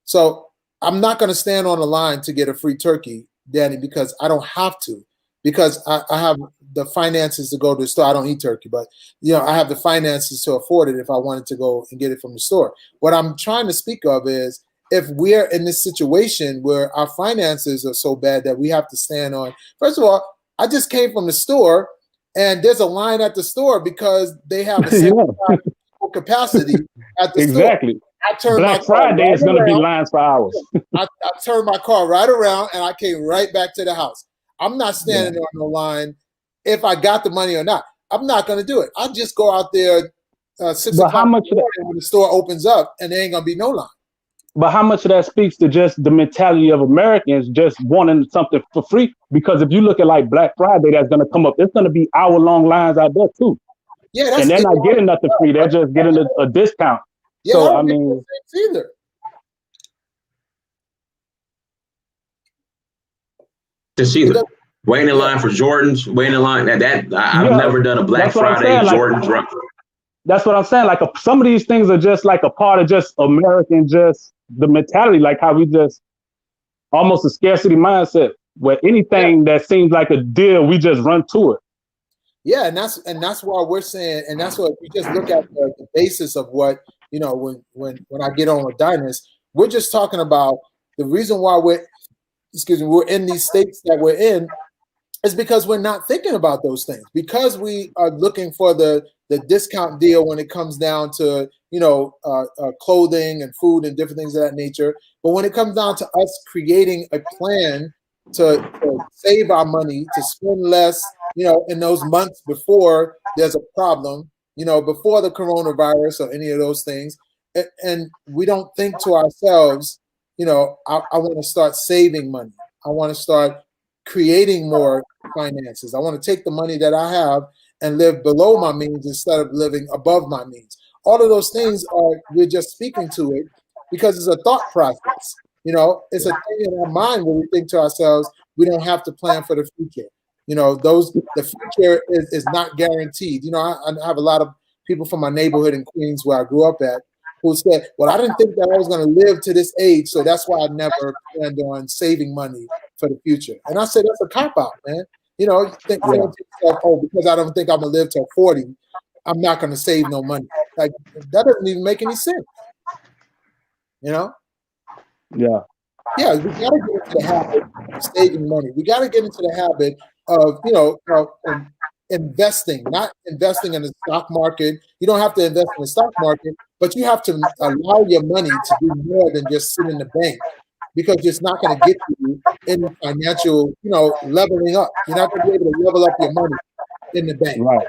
So I'm not going to stand on the line to get a free turkey, Danny, because I don't have to, because I have the finances to go to the store. I don't eat turkey, but I have the finances to afford it if I wanted to go and get it from the store. What I'm trying to speak of is if we're in this situation where our finances are so bad that we have to stand on. First of all, I just came from the store and there's a line at the store because they have a 75 capacity at the store. Exactly. Black Friday is going to be lines for hours. I turned my car right around and I came right back to the house. I'm not standing on the line if I got the money or not. I'm not going to do it. I'll just go out there 6 o'clock when the store opens up and there ain't going to be no line. But how much of that speaks to just the mentality of Americans just wanting something for free? Because if you look at like Black Friday, that's going to come up. There's going to be hour-long lines out there too. Yeah, and they're not getting nothing free. They're just getting a discount. Yeah, so I mean, either. Just either waiting in line for Jordans, waiting in line. I've never done a Black Friday Jordan drop. That's what I'm saying. Like some of these things are just like a part of just American, just the mentality, like how we just almost a scarcity mindset where anything that seems like a deal, we just run to it. Yeah, and that's why we're saying, and that's what if you just look at the basis of what when I get on with Dynas, we're just talking about the reason why we're in these states that we're in is because we're not thinking about those things, because we are looking for the discount deal when it comes down to clothing and food and different things of that nature. But when it comes down to us creating a plan to save our money, to spend less, in those months before there's a problem, before the coronavirus or any of those things, and we don't think to ourselves, I want to start saving money. I want to start creating more finances. I want to take the money that I have and live below my means instead of living above my means. All of those things we're just speaking to it because it's a thought process. It's a thing in our mind where we think to ourselves, we don't have to plan for the future. The future is not guaranteed. I have a lot of people from my neighborhood in Queens where I grew up at who said, well, I didn't think that I was going to live to this age, so that's why I never planned on saving money for the future. And I said, that's a cop-out, man. You think to yourself, oh, because I don't think I'm going to live till 40, I'm not going to save no money. Like, that doesn't even make any sense. Yeah. Yeah, we got to get into the habit of saving money. We got to get into the habit of, investing, not investing in the stock market. You don't have to invest in the stock market, but you have to allow your money to do more than just sit in the bank, because it's not going to get you in financial, leveling up. You're not going to be able to level up your money in the bank. Right.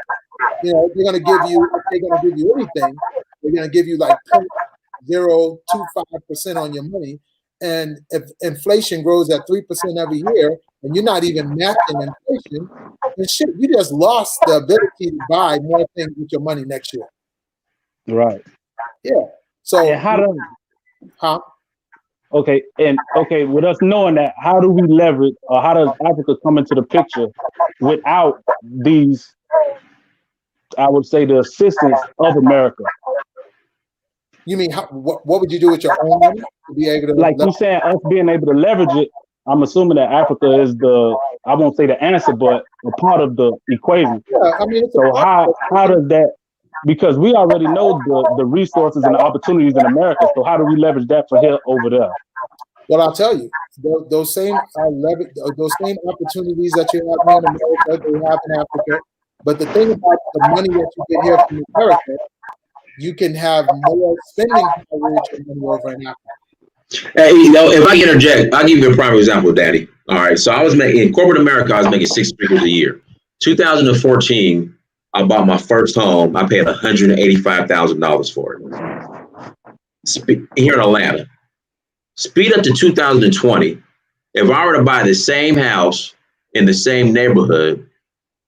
They're going to give you anything, they're going to give you like 0.025% on your money. And if inflation grows at 3% every year, and you're not even matching inflation, then shit, you just lost the ability to buy more things with your money next year. Right. Yeah. So and how do huh? Okay, with us knowing that, how do we leverage, or how does Africa come into the picture without these, I would say, the assistance of America? You mean what would you do with your own money to be able to? Like you saying, us being able to leverage it, I'm assuming that Africa is I won't say the answer, but a part of the equation. Yeah, I mean, so how does that? Because we already know the resources and the opportunities in America. So how do we leverage that for here over there? Well, I'll tell you, those same opportunities that you have here in America, they have in Africa. But the thing about the money that you get here from America, you can have more spending power with your money over in Africa. Hey, if I can interject, I'll give you a prime example, Daddy. All right, so I was making in corporate America, I was making 6 figures a year. 2014, I bought my first home. I paid $185,000 for it here in Atlanta. Speed up to 2020. If I were to buy the same house in the same neighborhood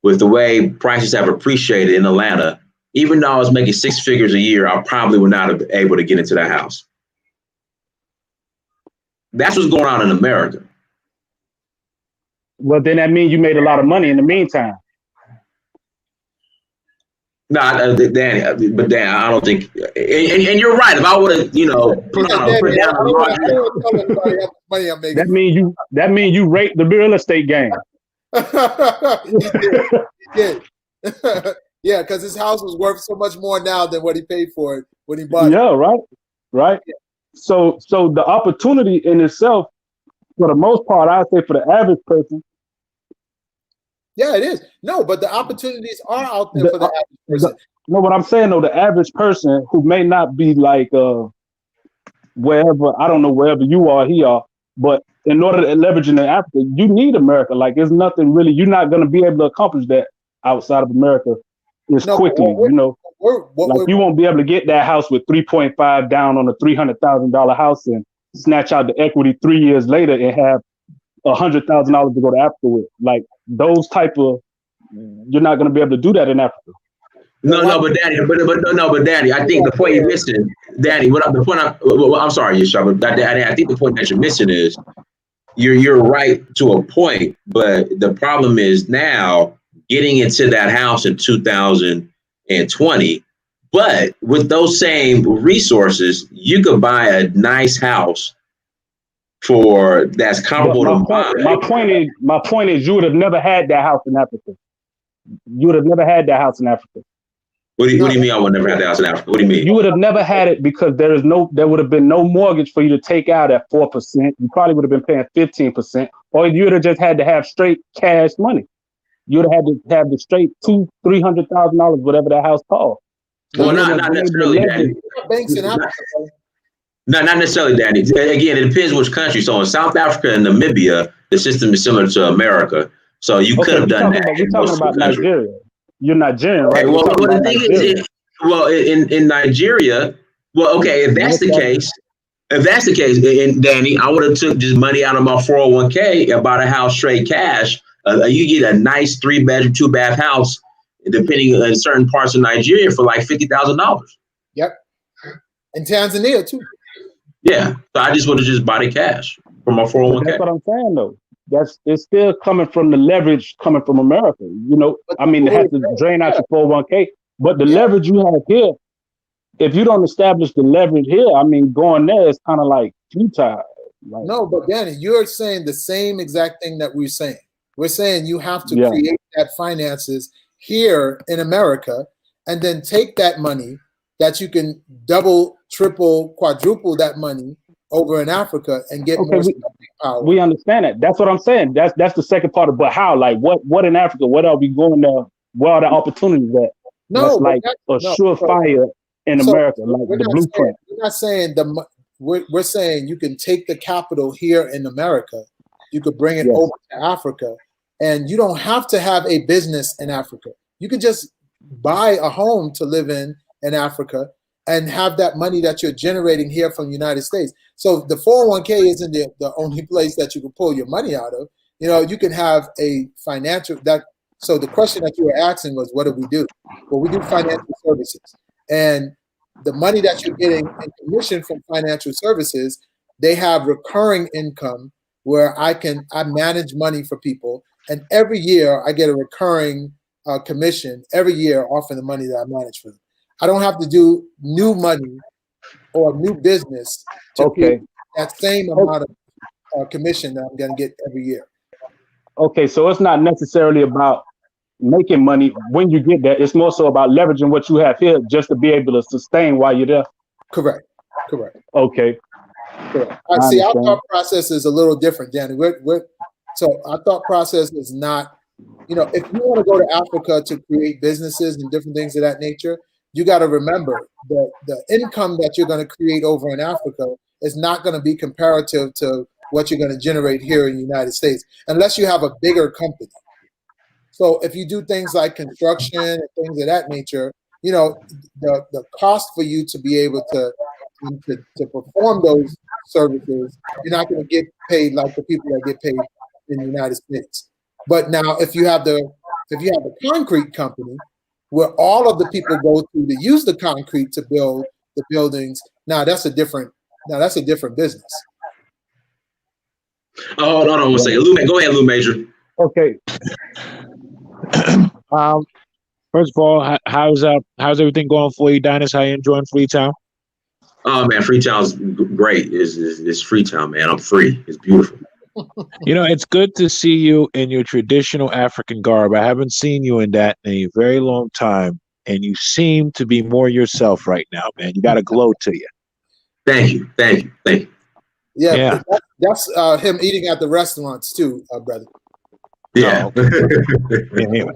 with the way prices have appreciated in Atlanta, even though I was making 6 figures a year, I probably would not have been able to get into that house. That's what's going on in America. Well, then that means you made a lot of money in the meantime. No, Danny, I don't think, and you're right. If I would have, put down that means you rate the real estate game. He did. Yeah, because his house was worth so much more now than what he paid for it when he bought it. Yeah, right. Yeah. So the opportunity in itself, for the most part, I'd say for the average person. Yeah, it is. No, but the opportunities are out there for the average person. No, what I'm saying though, the average person who may not be like wherever, I don't know, wherever you are, he are, but in order to leverage in Africa, you need America. Like, there's nothing really, you're not going to be able to accomplish that outside of America quickly, you won't be able to get that house with 3.5 down on a $300,000 house and snatch out the equity 3 years later and have $100,000 to go to Africa with. Like, those type of, you're not going to be able to do that in Africa. But Daddy, I think the point you're missing, Daddy, I'm sorry, Yitskhaq, but Daddy, I think the point that you're missing is you're right to a point, but the problem is now getting into that house in 2020, but with those same resources, you could buy a nice house that's comparable to mine. My point is, you would have never had that house in Africa. You would have never had that house in Africa. What do you mean I would never have that house in Africa? What do you mean? You would have never had it because there would have been no mortgage for you to take out at 4%. You probably would have been paying 15%, or you would have just had to have straight cash money. You would have had to have the straight $200,000-$300,000, whatever that house cost. Well, not necessarily, Daddy. Banks in Africa. No, not necessarily, Daddy. Again, it depends which country. So in South Africa and Namibia, the system is similar to America. So you could have done that. We're talking about Nigeria. You're Nigerian, right? Well, the thing is, in Nigeria, if that's the case, and Danny, I would have took just money out of my 401k and bought a house straight cash. You get a nice 3-bedroom, 2-bath house, depending on certain parts of Nigeria, for like $50,000. Yep, in Tanzania too. Yeah, so I just would have just bought it cash from my 401k. That's what I'm saying, though. It's still coming from the leverage coming from America. I mean, it has to drain out your 401k, but the leverage you have here, if you don't establish the leverage here, I mean, going there is kind of like futile. No, but Danny, you're saying the same exact thing that we're saying. We're saying you have to create that finances here in America and then take that money that you can double, triple, quadruple that money over in Africa and get more power. We understand that. That's what I'm saying. That's the second part of, but how? Like, what in Africa? What are we going there? Where are the opportunities at? No, that's like surefire in America, like the blueprint. We're not saying we're saying you can take the capital here in America, you could bring it over to Africa, and you don't have to have a business in Africa. You can just buy a home to live in Africa and have that money that you're generating here from the United States. So the 401k isn't the only place that you can pull your money out of. You can have a financial that. So the question that you were asking was, what do we do? Well, we do financial services, and the money that you're getting in commission from financial services, they have recurring income where I manage money for people, and every year I get a recurring commission every year off of the money that I manage for them. I don't have to do new money or new business to get that same amount of commission that I'm going to get every year. Okay, so it's not necessarily about making money when you get there. It's more so about leveraging what you have here just to be able to sustain while you're there. Correct. Okay. Correct. See, our thought process is a little different, Danny. So our thought process is not, if you want to go to Africa to create businesses and different things of that nature, you got to remember that the income that you're going to create over in Africa is not going to be comparative to what you're going to generate here in the United States, unless you have a bigger company. So if you do things like construction and things of that nature, the cost for you to be able to perform those services, you're not going to get paid like the people that get paid in the United States. But now, if you have a concrete company where all of the people go through to use the concrete to build the buildings, that's a different business. Oh, hold on one second. Go ahead, Lou Major. Okay. First of all, how's everything going for you, Dennis? How you enjoying Freetown? Oh man, Freetown's great. It's Freetown, man. I'm free. It's beautiful. It's good to see you in your traditional African garb. I haven't seen you in that in a very long time, and you seem to be more yourself right now, man. You got a glow to you. Thank you. Yeah. That's him eating at the restaurants too, brother. Yeah. Anyway,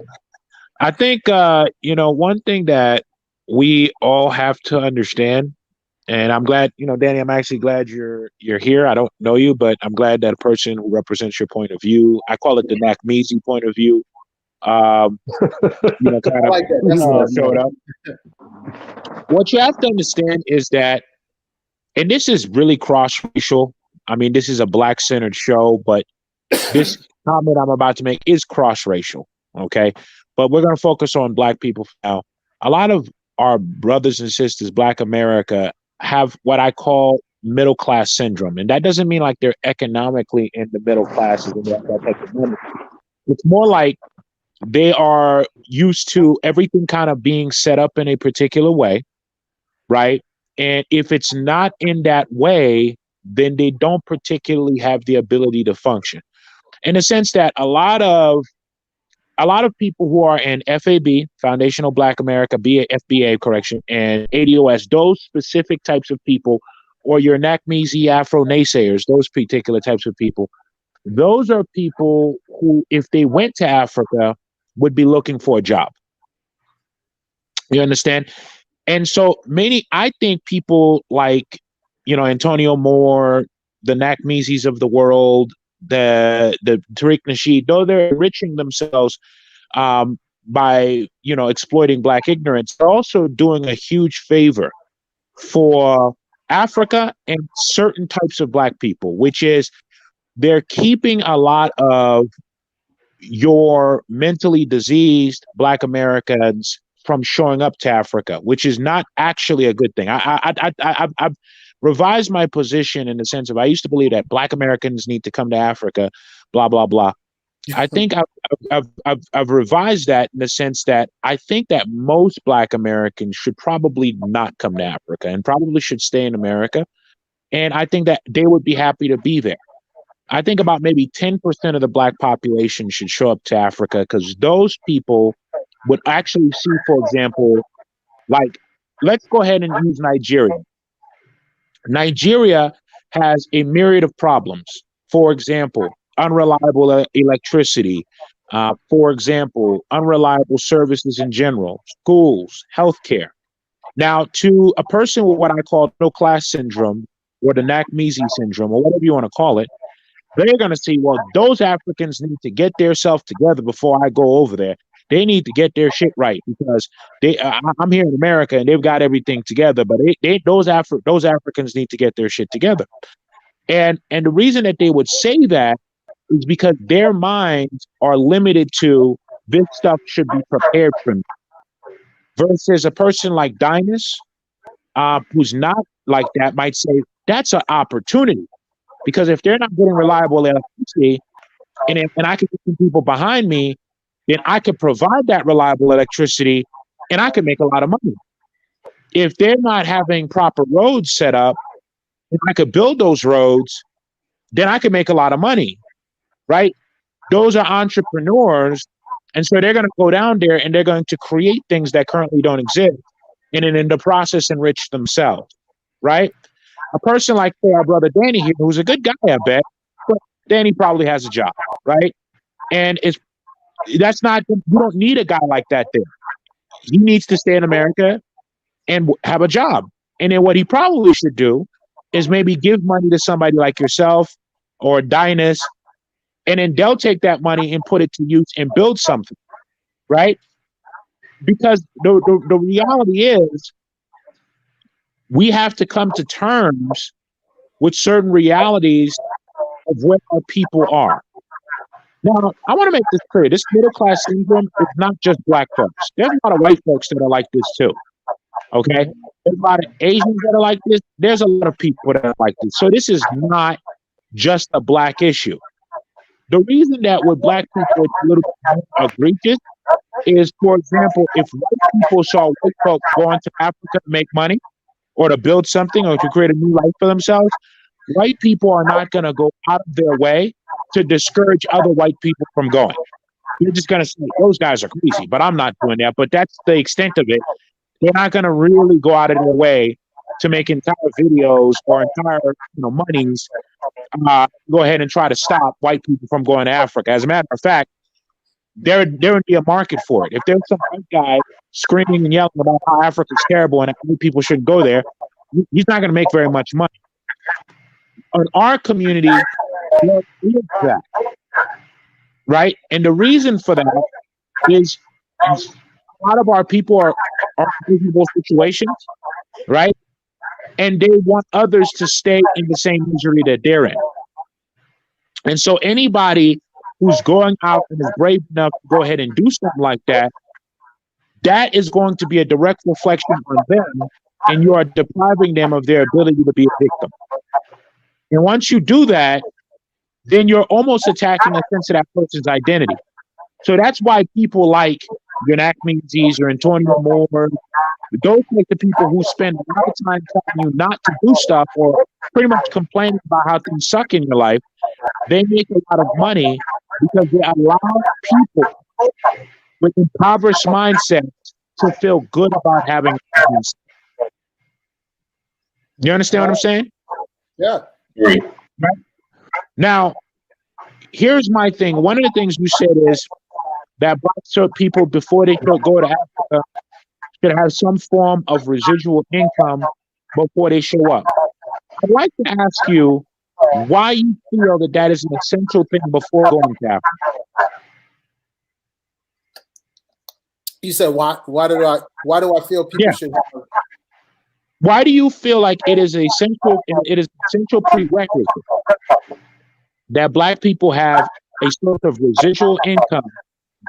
I think one thing that we all have to understand, and I'm glad, Danny, I'm actually glad you're here. I don't know you, but I'm glad that a person who represents your point of view, I call it the Nakmezi point of view, kind of like that. showed up. What you have to understand is that, and this is really cross-racial. I mean, this is a Black-centered show, but this comment I'm about to make is cross-racial, okay? But we're going to focus on Black people now. A lot of our brothers and sisters, Black America, have what I call middle-class syndrome. And that doesn't mean like they're economically in the middle classes. It's more like they are used to everything kind of being set up in a particular way, right? And if it's not in that way, then they don't particularly have the ability to function. In the sense that a lot of people who are in FAB, Foundational Black America, FBA, and ADOS, those specific types of people, or your Nakmezi Afro naysayers, those particular types of people, those are people who, if they went to Africa, would be looking for a job. You understand? And so I think people like, Antonio Moore, the Nakmezis of the world, the Tariq Nasheed, though they're enriching themselves by, exploiting Black ignorance, they're also doing a huge favor for Africa and certain types of Black people, which is they're keeping a lot of your mentally diseased Black Americans from showing up to Africa, which is not actually a good thing. I've revised my position in the sense of I used to believe that Black Americans need to come to Africa, blah, blah, blah. I think I've revised that in the sense that I think that most Black Americans should probably not come to Africa and probably should stay in America. And I think that they would be happy to be there. I think about maybe 10% of the Black population should show up to Africa because those people would actually see, for example, like, let's go ahead and use Nigeria. Nigeria has a myriad of problems. For example, unreliable electricity. For example, unreliable services in general, schools, healthcare. Now, to a person with what I call middle class syndrome or the Nakmezi syndrome or whatever you want to call it, they're going to see, well, those Africans need to get themselves together before I go over there. they need to get their shit right, because I'm here in America and they've got everything together, but those Africans need to get their shit together. And the reason that they would say that is because their minds are limited to this stuff should be prepared for me. Versus a person like Dynas, who's not like that, might say that's an opportunity, because if they're not getting reliable electricity, and I can get some people behind me, then I could provide that reliable electricity, and I could make a lot of money. If they're not having proper roads set up, if I could build those roads, then I could make a lot of money, right? Those are entrepreneurs, and so they're going to go down there and they're going to create things that currently don't exist, and then in the process enrich themselves, right? A person like, say, our brother Danny here, who's a good guy, I bet, but Danny probably has a job, right? And you don't need a guy like that there. He needs to stay in America and have a job. And then what he probably should do is maybe give money to somebody like yourself or Dynas, and then they'll take that money and put it to use and build something, right? Because the reality is we have to come to terms with certain realities of where our people are. Now, I want to make this clear. This middle class syndrome is not just black folks. There's a lot of white folks that are like this too. Okay? There's a lot of Asians that are like this. There's a lot of people that are like this. So this is not just a black issue. The reason that with black people it's a little bit more egregious is, for example, if white people saw white folks going to Africa to make money or to build something or to create a new life for themselves, white people are not going to go out of their way to discourage other white people from going. They're just going to say, those guys are crazy, but I'm not doing that. But that's the extent of it. They're not going to really go out of their way to make entire videos or entire monies go ahead and try to stop white people from going to Africa. As a matter of fact, there would be a market for it. If there's some white guy screaming and yelling about how Africa's terrible and white people shouldn't go there, he's not going to make very much money. In our community, there is that, right? And the reason for that is a lot of our people are in miserable situations, right? And they want others to stay in the same misery that they're in. And so anybody who's going out and is brave enough to go ahead and do something like that, that is going to be a direct reflection on them, and you are depriving them of their ability to be a victim. And once you do that, then you're almost attacking a sense of that person's identity. So that's why people like your Nakmizis or Antonio Moore, those like the people who spend a lot of time telling you not to do stuff or pretty much complaining about how things suck in your life, they make a lot of money because they allow people with impoverished mindsets to feel good about having things. You understand what I'm saying? Yeah. Right? Now, here's my thing. One of the things you said is that black people, before they go to Africa, should have some form of residual income before they show up. I'd like to ask you why you feel that is an essential thing before going to Africa. You said why do I feel people should have? Why do you feel like it is an essential prerequisite that black people have a sort of residual income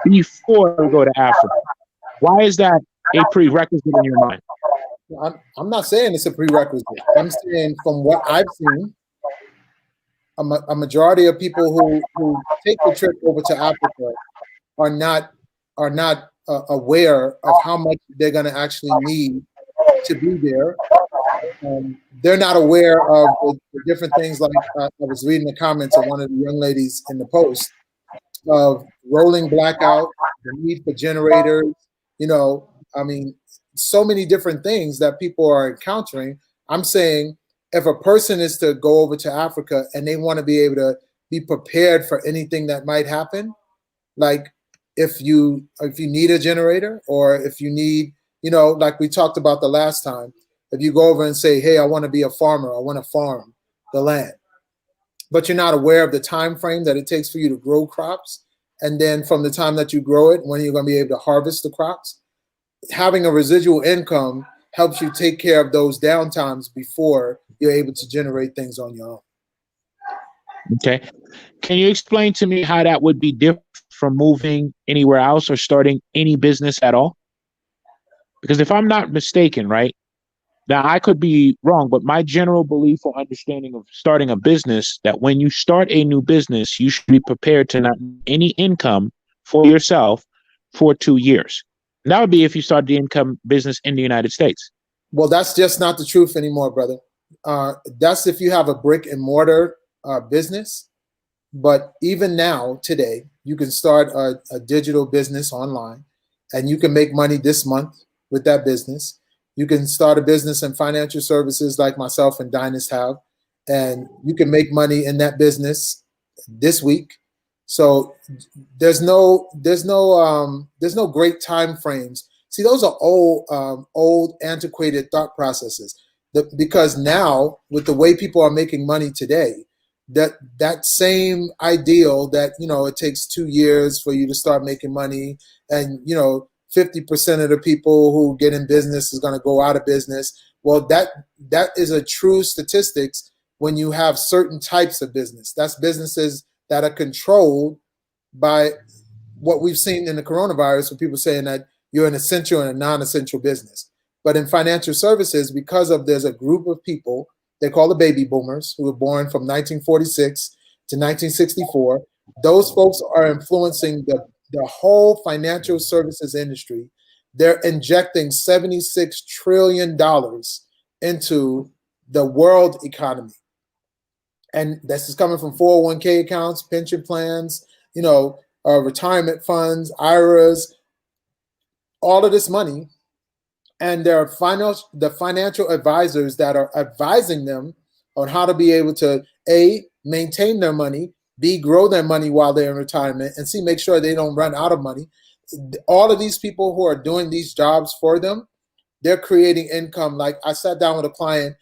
before they go to Africa? Why is that a prerequisite in your mind? I'm not saying it's a prerequisite. I'm saying from what I've seen, a majority of people who take the trip over to Africa are not aware of how much they're going to actually need to be there. They're not aware of the different things, like I was reading the comments of one of the young ladies in the post of rolling blackout, the need for generators, so many different things that people are encountering. I'm saying if a person is to go over to Africa and they want to be able to be prepared for anything that might happen, like if you need a generator, or if you need, like we talked about the last time, if you go over and say, hey, I want to be a farmer, I want to farm the land, but you're not aware of the time frame that it takes for you to grow crops and then from the time that you grow it, when you're going to be able to harvest the crops, having a residual income helps you take care of those downtimes before you're able to generate things on your own. Okay. Can you explain to me how that would be different from moving anywhere else or starting any business at all? Because if I'm not mistaken, right, now I could be wrong, but my general belief or understanding of starting a business, that when you start a new business, you should be prepared to not any income for yourself for 2 years. And that would be if you start the income business in the United States. Well, that's just not the truth anymore, brother. That's if you have a brick and mortar business. But even now, today, you can start a digital business online, and you can make money this month with that business. You can start a business in financial services like myself and Dynast have, and you can make money in that business this week. So there's no great time frames. See, those are old, antiquated thought processes. Because now, with the way people are making money today, that same ideal that, it takes 2 years for you to start making money, and 50% of the people who get in business is going to go out of business. Well, that is a true statistics when you have certain types of business. That's businesses that are controlled by what we've seen in the coronavirus, with people saying that you're an essential and a non-essential business. But in financial services, because there's a group of people, they call the baby boomers, who were born from 1946 to 1964. Those folks are influencing the whole financial services industry. They're injecting $76 trillion into the world economy. And this is coming from 401k accounts, pension plans, retirement funds, IRAs, all of this money. And there are the financial advisors that are advising them on how to be able to, A, maintain their money, B, grow their money while they're in retirement, and C, make sure they don't run out of money. All of these people who are doing these jobs for them, they're creating income. Like, I sat down with a client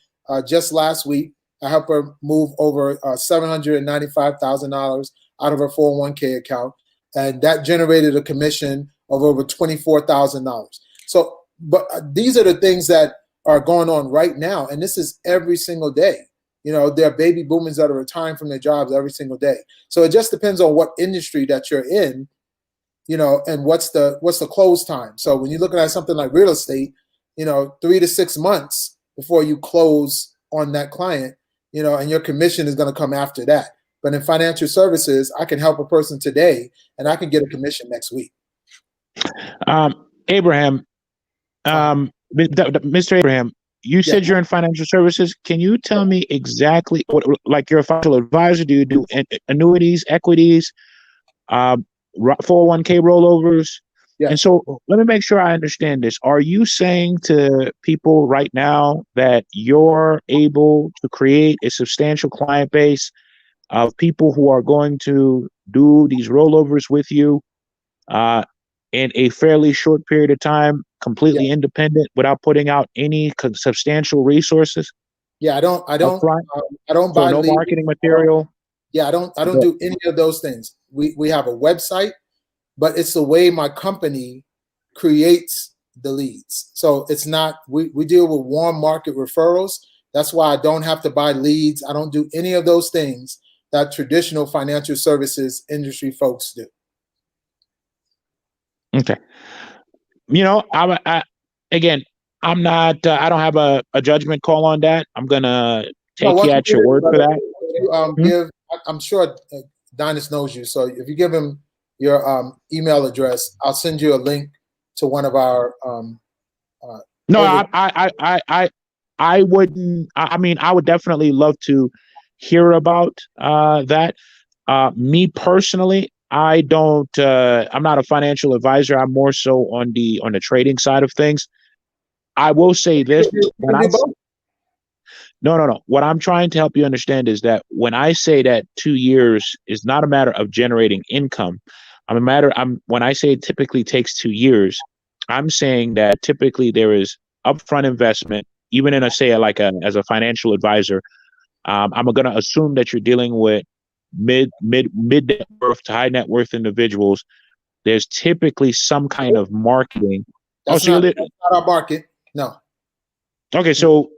just last week. I helped her move over $795,000 out of her 401k account, and that generated a commission of over $24,000. So, but these are the things that are going on right now, and this is every single day. There are baby boomers that are retiring from their jobs every single day. So it just depends on what industry that you're in, and what's the close time. So when you're looking at something like real estate, 3 to 6 months before you close on that client, and your commission is going to come after that. But in financial services, I can help a person today, and I can get a commission next week. Abraham, Mr. Abraham, you said you're in financial services. Can you tell me exactly like you're a financial advisor? Do you do annuities, equities, 401k rollovers? Yeah. And so let me make sure I understand this. Are you saying to people right now that you're able to create a substantial client base of people who are going to do these rollovers with you in a fairly short period of time, completely independent, without putting out any substantial resources? Yeah, I don't buy no marketing material. Yeah, I don't do any of those things. We have a website, but it's the way my company creates the leads. So it's not, we deal with warm market referrals. That's why I don't have to buy leads. I don't do any of those things that traditional financial services industry folks do. Okay. I'm not, I don't have a judgment call on that. I'm going to take you at your word for that. I'm sure Dynast knows you. So if you give him your email address, I'll send you a link to one of our. I wouldn't. I mean, I would definitely love to hear about that. Me personally, I don't. I'm not a financial advisor. I'm more so on the trading side of things. I will say this. No. What I'm trying to help you understand is that when I say that 2 years is not a matter of generating income, when I say it typically takes 2 years, I'm saying that typically there is upfront investment, even in as a financial advisor. I'm going to assume that you're dealing with mid net worth to high net worth individuals, there's typically some kind of marketing. That's not our market. No. Okay, so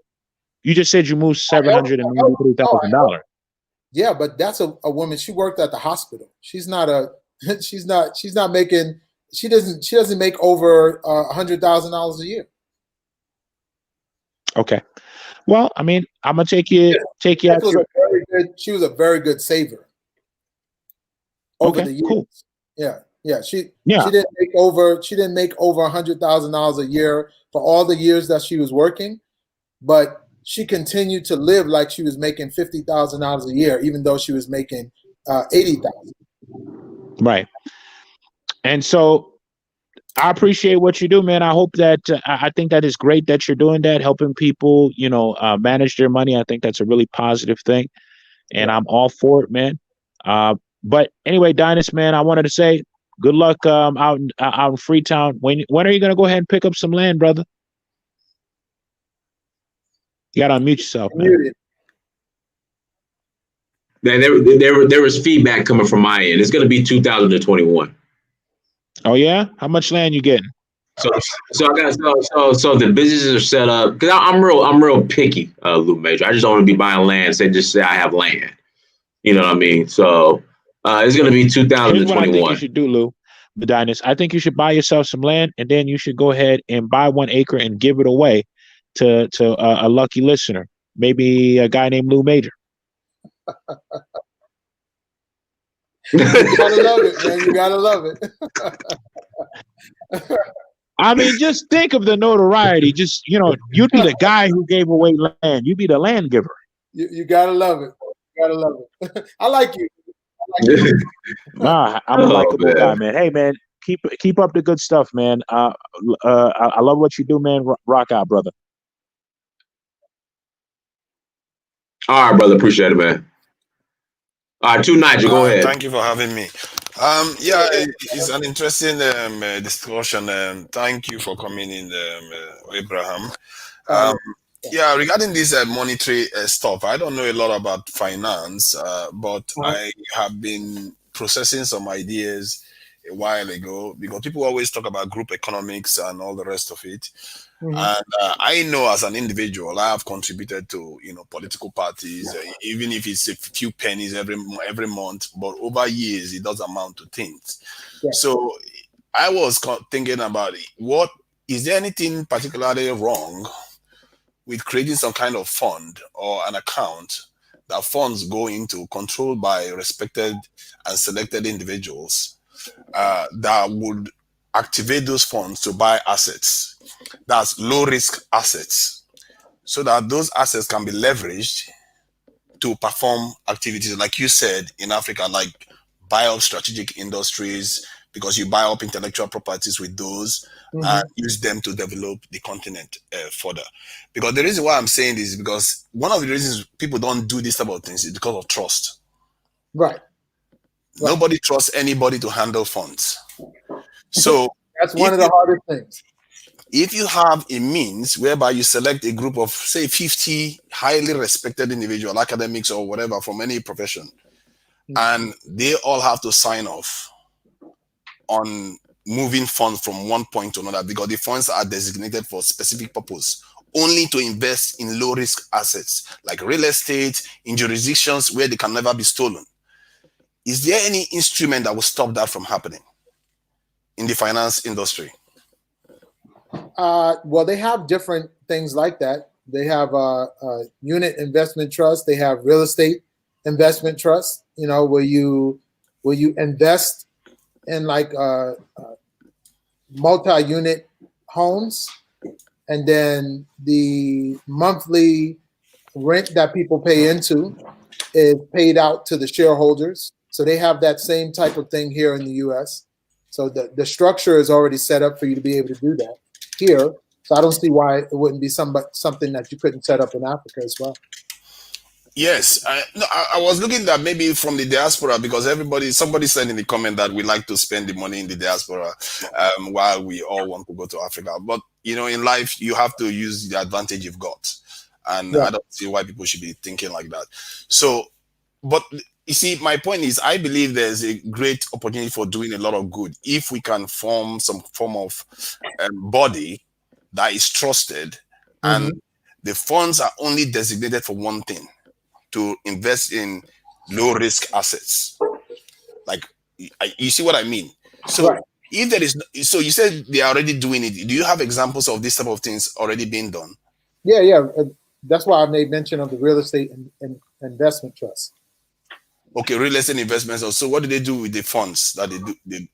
you just said you moved $793,000. Yeah, but that's a woman. She worked at the hospital. She's not making. She doesn't make over $100,000 a year. Okay. Well, I mean, I'm gonna take you out. She was a very good saver over the years. Cool. Yeah. She didn't make over $100,000 a year for all the years that she was working, but she continued to live like she was making $50,000 a year, even though she was making $80,000. Right. And so I appreciate what you do, man. I hope that I think that is great that you're doing that, helping people, manage their money. I think that's a really positive thing, and I'm all for it, man. But anyway, Dynas, man, I wanted to say good luck out in Freetown. When are you gonna go ahead and pick up some land, brother? You gotta unmute yourself, man. There was feedback coming from my end. It's gonna be 2021. Oh yeah, how much land you getting? So the businesses are set up because I'm real picky, Lou Major. I just don't want to be buying land. Just say I have land. You know what I mean? So it's going to be 2021. Here's what I think you should do, Lou. Dynas. I think you should buy yourself some land, and then you should go ahead and buy 1 acre and give it away to a lucky listener, maybe a guy named Lou Major. You gotta love it, man. You gotta love it. I mean, just think of the notoriety. Just, you'd be the guy who gave away land. You'd be the land giver. You gotta love it. You gotta love it. I like you. Nah, I'm a likable guy, man. Hey, man, keep up the good stuff, man. I love what you do, man. Rock out, brother. All right, brother. Appreciate it, man. All right, 2 Nigel, go ahead. Thank you for having me. It's an interesting discussion. Thank you for coming in, Abraham. Regarding this monetary stuff, I don't know a lot about finance, but I have been processing some ideas a while ago because people always talk about group economics and all the rest of it. Mm-hmm. And I know as an individual, I have contributed to political parties, even if it's a few pennies every month, but over years it does amount to things. Yeah. So I was thinking about what is there anything particularly wrong with creating some kind of fund or an account that funds go into, controlled by respected and selected individuals that would activate those funds to buy assets. That's low risk assets, so that those assets can be leveraged to perform activities like you said in Africa, like buy up strategic industries because you buy up intellectual properties with those and use them to develop the continent further. Because the reason why I'm saying this is because one of the reasons people don't do this type of things is because of trust. Right. Nobody trusts anybody to handle funds. So that's one of the hardest things. If you have a means whereby you select a group of, say, 50 highly respected individuals, academics or whatever from any profession, and they all have to sign off on moving funds from one point to another because the funds are designated for a specific purpose, only to invest in low-risk assets like real estate in jurisdictions where they can never be stolen. Is there any instrument that will stop that from happening in the finance industry? Well, they have different things like that. They have unit investment trust. They have real estate investment trust. Where you invest in like multi-unit homes, and then the monthly rent that people pay into is paid out to the shareholders. So they have that same type of thing here in the U.S. So the structure is already set up for you to be able to do that here. So I don't see why it wouldn't be something that you couldn't set up in Africa as well. Yes, I was looking at maybe from the diaspora because somebody said in the comment that we like to spend the money in the diaspora while we all want to go to Africa. But in life you have to use the advantage you've got, and I don't see why people should be thinking like that. So But you see, my point is, I believe there's a great opportunity for doing a lot of good if we can form some form of body that is trusted, and the funds are only designated for one thing: to invest in low risk assets. Like, you see what I mean? So Right. if there is, so you said they are already doing it. Do you have examples of this type of things already being done? Yeah. That's why I made mention of the real estate and investment trust. Okay, real estate investments. So what do they do with the funds that they do? They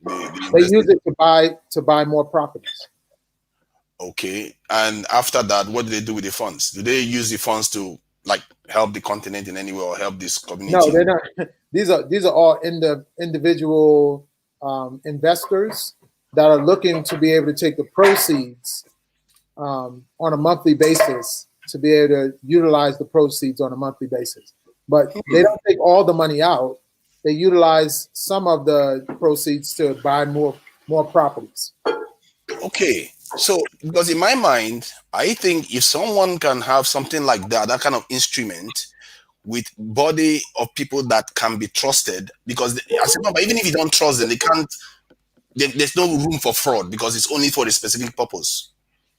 They use it to buy more properties. Okay, and after that, what do they do with the funds? Do they use the funds to like help the continent in any way or help this community? No, they're not. These are all individual investors that are looking to be able to take the proceeds on a monthly basis, to be able to utilize the proceeds on a monthly basis. But they don't take all the money out. They utilize some of the proceeds to buy more properties. Okay, so because in my mind, I think if someone can have something like that kind of instrument with body of people that can be trusted, because as a number, even if you don't trust them, they can't. There's no room for fraud because it's only for a specific purpose.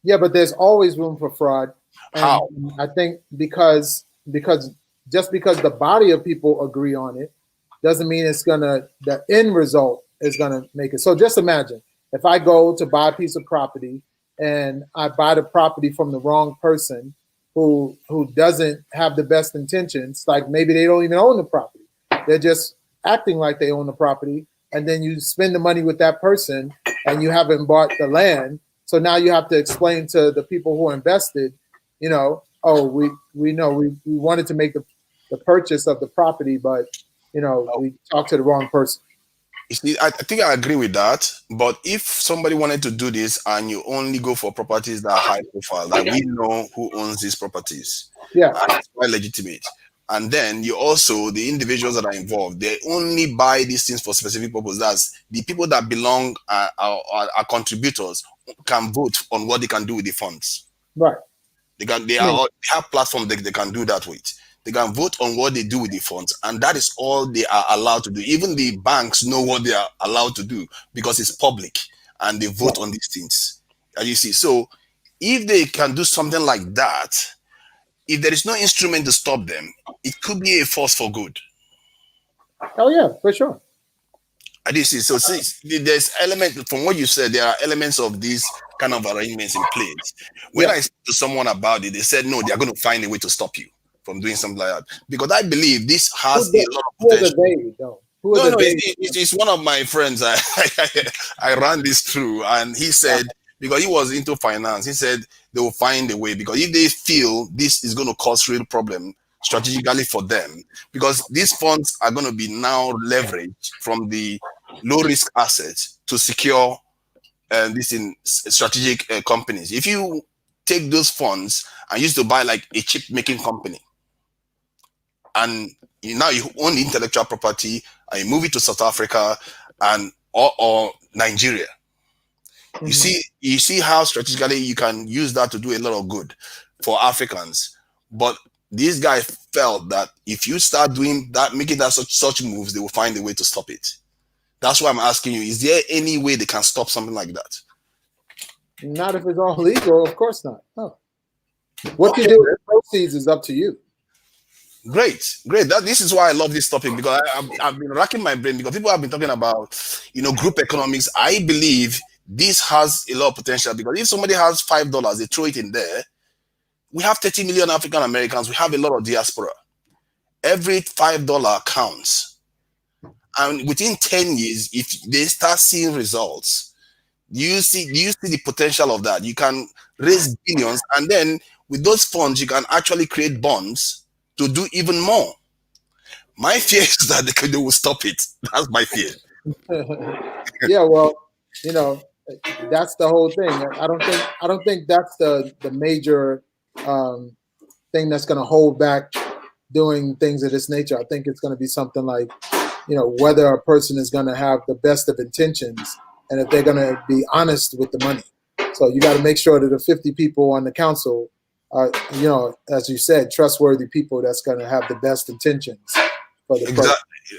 Yeah, but there's always room for fraud. And how? I think because just because the body of people agree on it doesn't mean the end result is gonna make it. So just imagine if I go to buy a piece of property and I buy the property from the wrong person who doesn't have the best intentions, like maybe they don't even own the property. They're just acting like they own the property, and then you spend the money with that person and you haven't bought the land. So now you have to explain to the people who invested, oh, we know we wanted to make the purchase of the property, but we talked to the wrong person. You see, I think I agree with that. But if somebody wanted to do this and you only go for properties that are high profile, like we know who owns these properties, yeah, it's quite legitimate. And then you also, the individuals that are involved, they only buy these things for specific purposes. That's the people that belong are contributors can vote on what they can do with the funds. Right. They have platforms they can do that with. They can vote on what they do with the funds, and that is all they are allowed to do. Even the banks know what they are allowed to do because it's public, and they vote on these things. As you see, so if they can do something like that, if there is no instrument to stop them, it could be a force for good. Oh yeah, for sure. And you see, so there's elements from what you said. There are elements of these kind of arrangements in place. When I spoke to someone about it, they said no, they are going to find a way to stop you from doing something like that, because I believe this has a lot of potential. It's one of my friends. I ran this through, and he said, because he was into finance, he said they will find a way, because if they feel this is going to cause real problem strategically for them, because these funds are going to be now leveraged from the low risk assets to secure this in strategic companies. If you take those funds and use to buy like a chip making company, and now you own the intellectual property and you move it to South Africa and or Nigeria. Mm-hmm. You see how strategically you can use that to do a lot of good for Africans. But these guys felt that if you start doing that, making that such moves, they will find a way to stop it. That's why I'm asking you, is there any way they can stop something like that? Not if it's all legal, of course not. No. What you do with the proceeds is up to you. Great. This is why I love this topic, because I've been racking my brain, because people have been talking about, group economics. I believe this has a lot of potential, because if somebody has $5, they throw it in there. We have 30 million African Americans. We have a lot of diaspora. Every $5 counts. And within 10 years, if they start seeing results, do you see the potential of that? You can raise billions, and then with those funds, you can actually create bonds to do even more. My fear is that they will stop it. That's my fear. Yeah, well, that's the whole thing. I don't think that's the major thing that's going to hold back doing things of this nature. I think it's going to be something like, whether a person is going to have the best of intentions and if they're going to be honest with the money. So you got to make sure that the 50 people on the council are, as you said, trustworthy people that's going to have the best intentions for the exactly.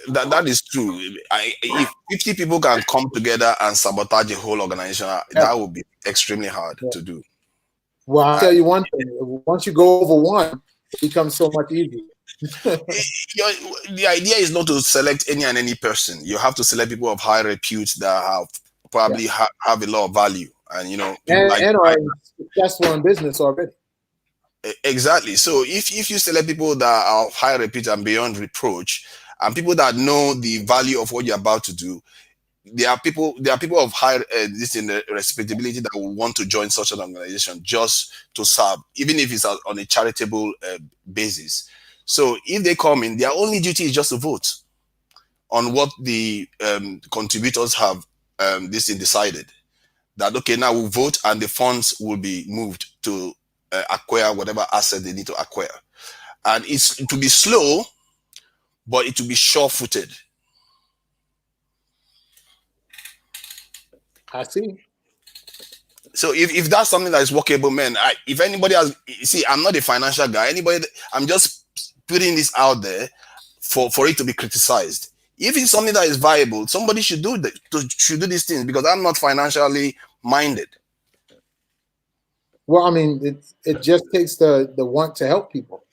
That is true. If 50 people can come together and sabotage a whole organization, that would be extremely hard to do. Well, I'll tell you one thing. Once you go over one, it becomes so much easier. The idea is not to select any person. You have to select people of high repute that have probably have a lot of value, and and are successful in business already. Exactly. So if you select people that are of high repute and beyond reproach, and people that know the value of what you're about to do, there are people of high respectability that will want to join such an organization just to serve, even if it's on a charitable basis. So if they come in, their only duty is just to vote on what the contributors have decided. That okay, now we'll vote and the funds will be moved to acquire whatever asset they need to acquire. And it will be slow, but it will be sure-footed. I see. So if that's something that is workable, man, if anybody has, see, I'm not a financial guy. I'm just putting this out there for it to be criticized. If it's something that is viable, somebody should do these things, because I'm not financially minded. Well, I mean, it just takes the want to help people,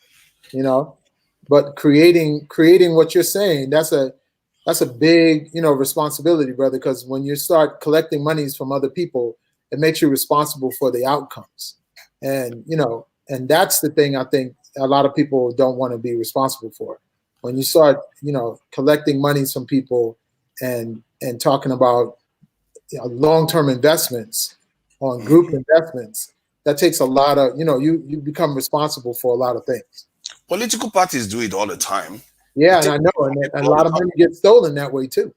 But creating what you're saying, that's a big, responsibility, brother. Because when you start collecting monies from other people, it makes you responsible for the outcomes, and and that's the thing I think a lot of people don't want to be responsible for. When you start, collecting monies from people and talking about long-term investments on group investments. That takes a lot of, you become responsible for a lot of things. Political parties do it all the time. Yeah, and I know, and a lot of money gets stolen that way too.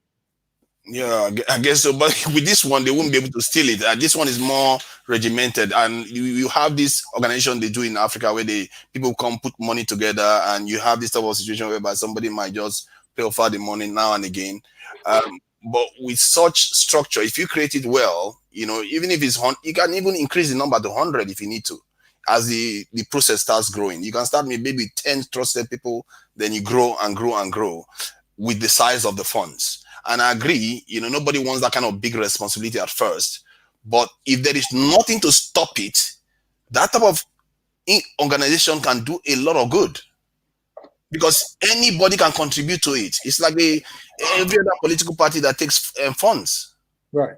Yeah, I guess so. But with this one, they won't be able to steal it. This one is more regimented, and you have this organization they do in Africa where people come put money together, and you have this type of situation whereby somebody might just pay off the money now and again. But with such structure, if you create it well, even if it's you can even increase the number to 100 if you need to. As the process starts growing, you can start with maybe 10 trusted people, then you grow and grow and grow with the size of the funds. And I agree, nobody wants that kind of big responsibility at first. But if there is nothing to stop it, that type of organization can do a lot of good. Because anybody can contribute to it. It's like every other political party that takes funds. Right.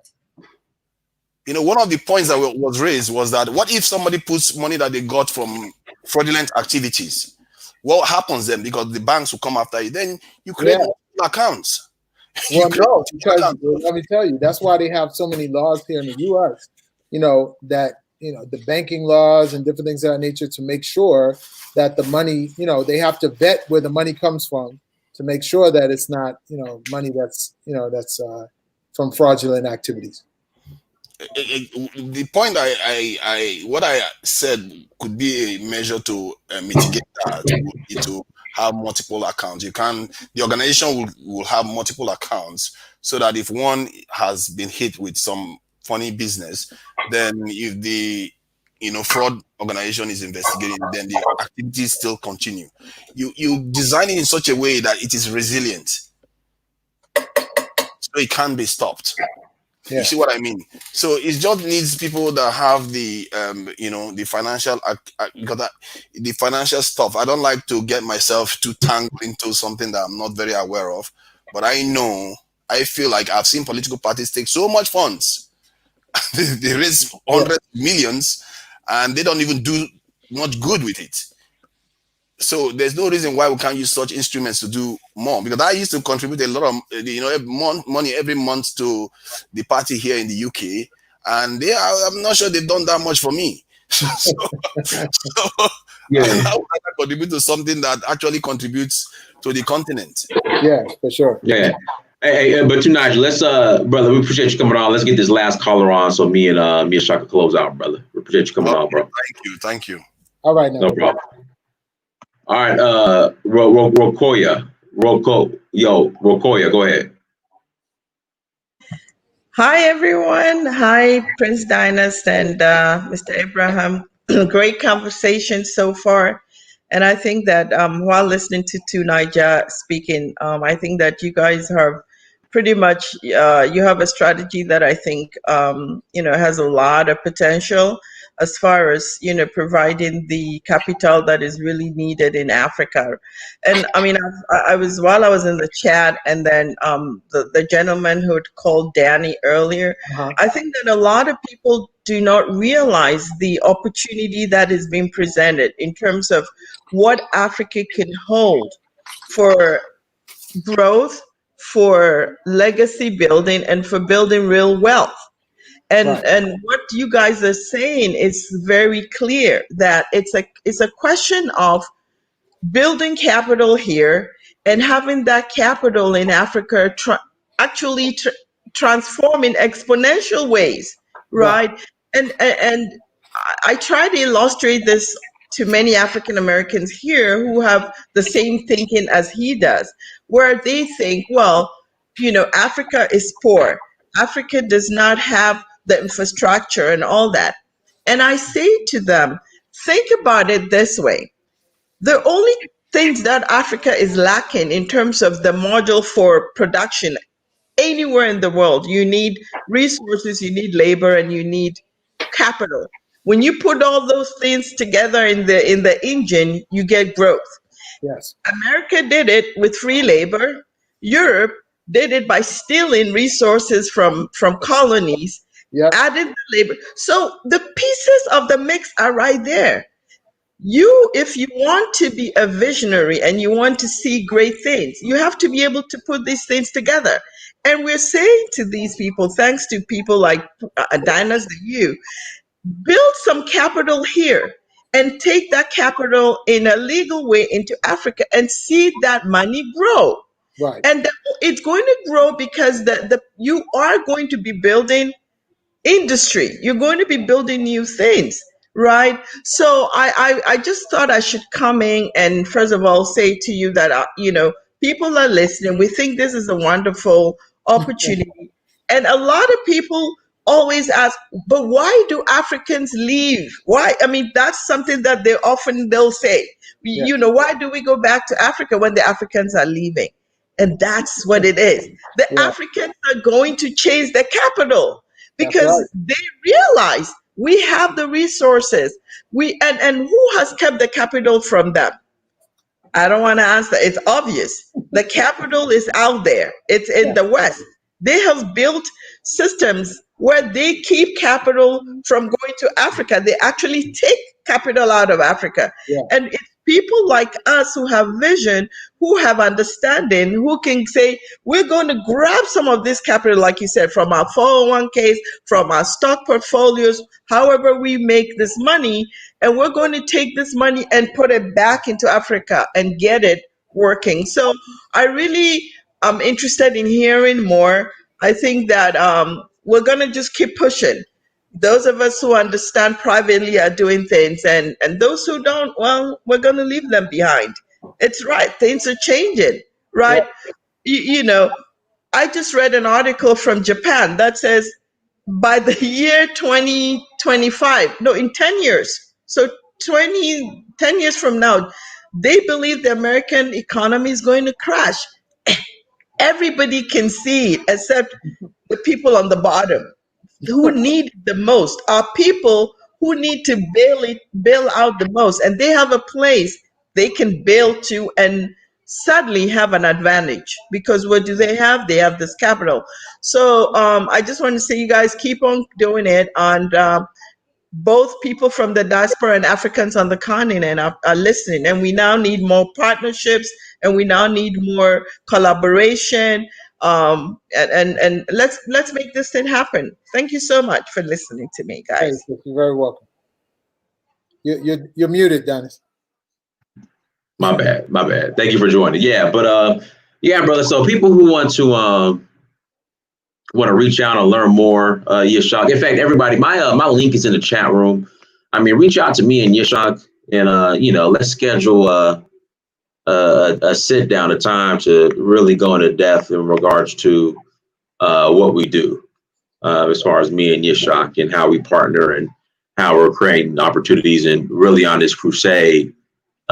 One of the points that was raised was that what if somebody puts money that they got from fraudulent activities? What happens then? Because the banks will come after you. Then you create accounts. Well, no, because let me tell you, that's why they have so many laws here in the U.S. That the banking laws and different things of that nature to make sure that the money, they have to vet where the money comes from to make sure that it's not, money that's, that's from fraudulent activities. The point what I said could be a measure to mitigate that would be to have multiple accounts. The organization will have multiple accounts so that if one has been hit with some funny business, then if the fraud organization is investigating, then the activities still continue. You design it in such a way that it is resilient, so it can be stopped. Yeah. You see what I mean? So it just needs people that have the the financial because the financial stuff. I don't like to get myself too tangled into something that I'm not very aware of. But I feel like I've seen political parties take so much funds. They raise hundreds of millions and they don't even do much good with it. So there's no reason why we can't use such instruments to do more, because I used to contribute a lot of money every month to the party here in the UK, and I'm not sure they've done that much for me. Yeah. How can I contribute to something that actually contributes to the continent? Yeah, for sure. Yeah. Hey, but Nigel, let's brother, we appreciate you coming on. Let's get this last caller on so me and Shaka close out, brother. We appreciate you coming on, bro. Thank you. All right, now. No problem. All right, Rokoya, go ahead. Hi, everyone. Hi, Prince Dinas and Mr. Abraham. Great conversation so far. And I think that while listening to Niger speaking, I think that you guys have pretty much, you have a strategy that I think, has a lot of potential as far as, providing the capital that is really needed in Africa. And I mean, while I was in the chat, and then the gentleman who had called Danny earlier, I think that a lot of people do not realize the opportunity that is being presented in terms of what Africa can hold for growth, for legacy building, and for building real wealth. And what you guys are saying is very clear, that it's a question of building capital here and having that capital in Africa actually transform in exponential ways, right? And I try to illustrate this to many African Americans here who have the same thinking as he does, where they think, well, Africa is poor. Africa does not have the infrastructure and all that. And I say to them, think about it this way. The only things that Africa is lacking in terms of the module for production anywhere in the world, you need resources, you need labor, and you need capital. When you put all those things together in the engine, you get growth. Yes. America did it with free labor. Europe did it by stealing resources from colonies, added the labor. So the pieces of the mix are right there. If you want to be a visionary and you want to see great things, you have to be able to put these things together. And we're saying to these people, thanks to people like Dinah's and you, build some capital here and take that capital in a legal way into Africa and see that money grow. Right. And it's going to grow because you are going to be building industry. You're going to be building new things, right? So I just thought I should come in and first of all say to you that, people are listening. We think this is a wonderful opportunity. And a lot of people always ask, but why do Africans leave? Why? I mean, that's something that they'll say, why do we go back to Africa when the Africans are leaving? And that's what it is. The Africans are going to change their capital because they realize we have the resources. And who has kept the capital from them? I don't want to answer. It's obvious. The capital is out there. It's in the West. They have built systems where they keep capital from going to Africa. They actually take capital out of Africa. And it's people like us who have vision, who have understanding, who can say, we're going to grab some of this capital, like you said, from our 401ks, from our stock portfolios, however we make this money, and we're going to take this money and put it back into Africa and get it working. So I really am interested in hearing more. I think that we're going to just keep pushing. Those of us who understand privately are doing things, and those who don't, well, we're going to leave them behind. It's right. Things are changing, right? I just read an article from Japan that says by the year 2025, no, in 10 years, so 10 years from now, they believe the American economy is going to crash. Everybody can see it except the people on the bottom who need the most are people who need to bail out the most, and they have a place they can bail to and suddenly have an advantage because what do they have? They have this capital. So I just want to say, you guys keep on doing it, and both people from the diaspora and Africans on the continent are listening, and we now need more partnerships, and we now need more collaboration. And let's make this thing happen. Thank you so much for listening to me, guys. Hey, you're very welcome. You're muted, Dennis. My bad. Thank you for joining. Yeah, but brother. So people who want to reach out and learn more, Yitskhaq. In fact, everybody, my link is in the chat room. I mean, reach out to me and Yitskhaq, and let's schedule a sit down, a time to really go into depth in regards to what we do, as far as me and Yitskhaq and how we partner and how we're creating opportunities and really on this crusade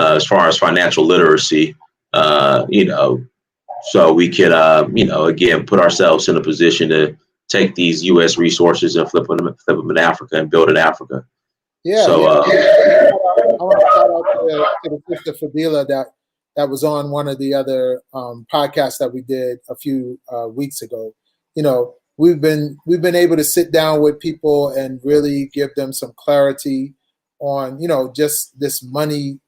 as far as financial literacy, so we could, again, put ourselves in a position to take these U.S. resources and flip them in Africa and build in Africa. Yeah. So, I want to shout out to the sister Fadila that was on one of the other podcasts that we did a few weeks ago. We've been able to sit down with people and really give them some clarity on, just this money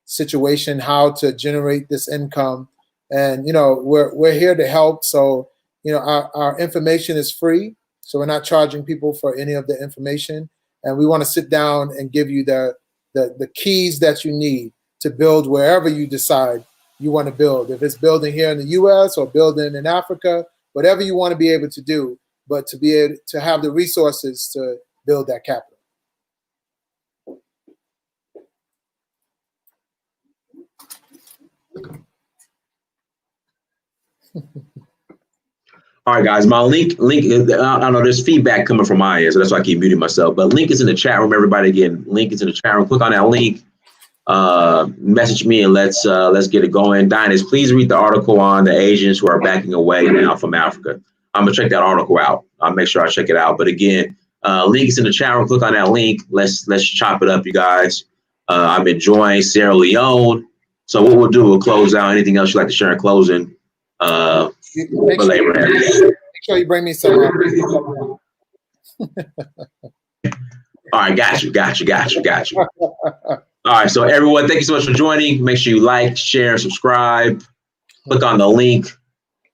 situation, how to generate this income. And, we're here to help. So, our information is free. So we're not charging people for any of the information. And we want to sit down and give you the keys that you need to build wherever you decide you want to build. If it's building here in the U.S. or building in Africa, whatever you want to be able to do, but to be able to have the resources to build that capital. All right, guys, my link, I know there's feedback coming from my end, so that's why I keep muting myself. But link is in the chat room, everybody. Again, link is in the chat room. Click on that link, message me, and let's get it going. Dinus, please read the article on the Asians who are backing away now from Africa. I'm gonna check that article out. I'll make sure I check it out. But again, link is in the chat room. Click on that link. Let's chop it up, you guys. I'm enjoying Sierra Leone. So what we'll do, we'll close out. Anything else you'd like to share in closing? Make sure you bring me some. All right, got you. All right, so everyone, thank you so much for joining. Make sure you like, share, subscribe. Click on the link.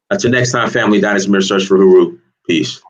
Until next time, family, Dinus Mirror Search for Huru. Peace.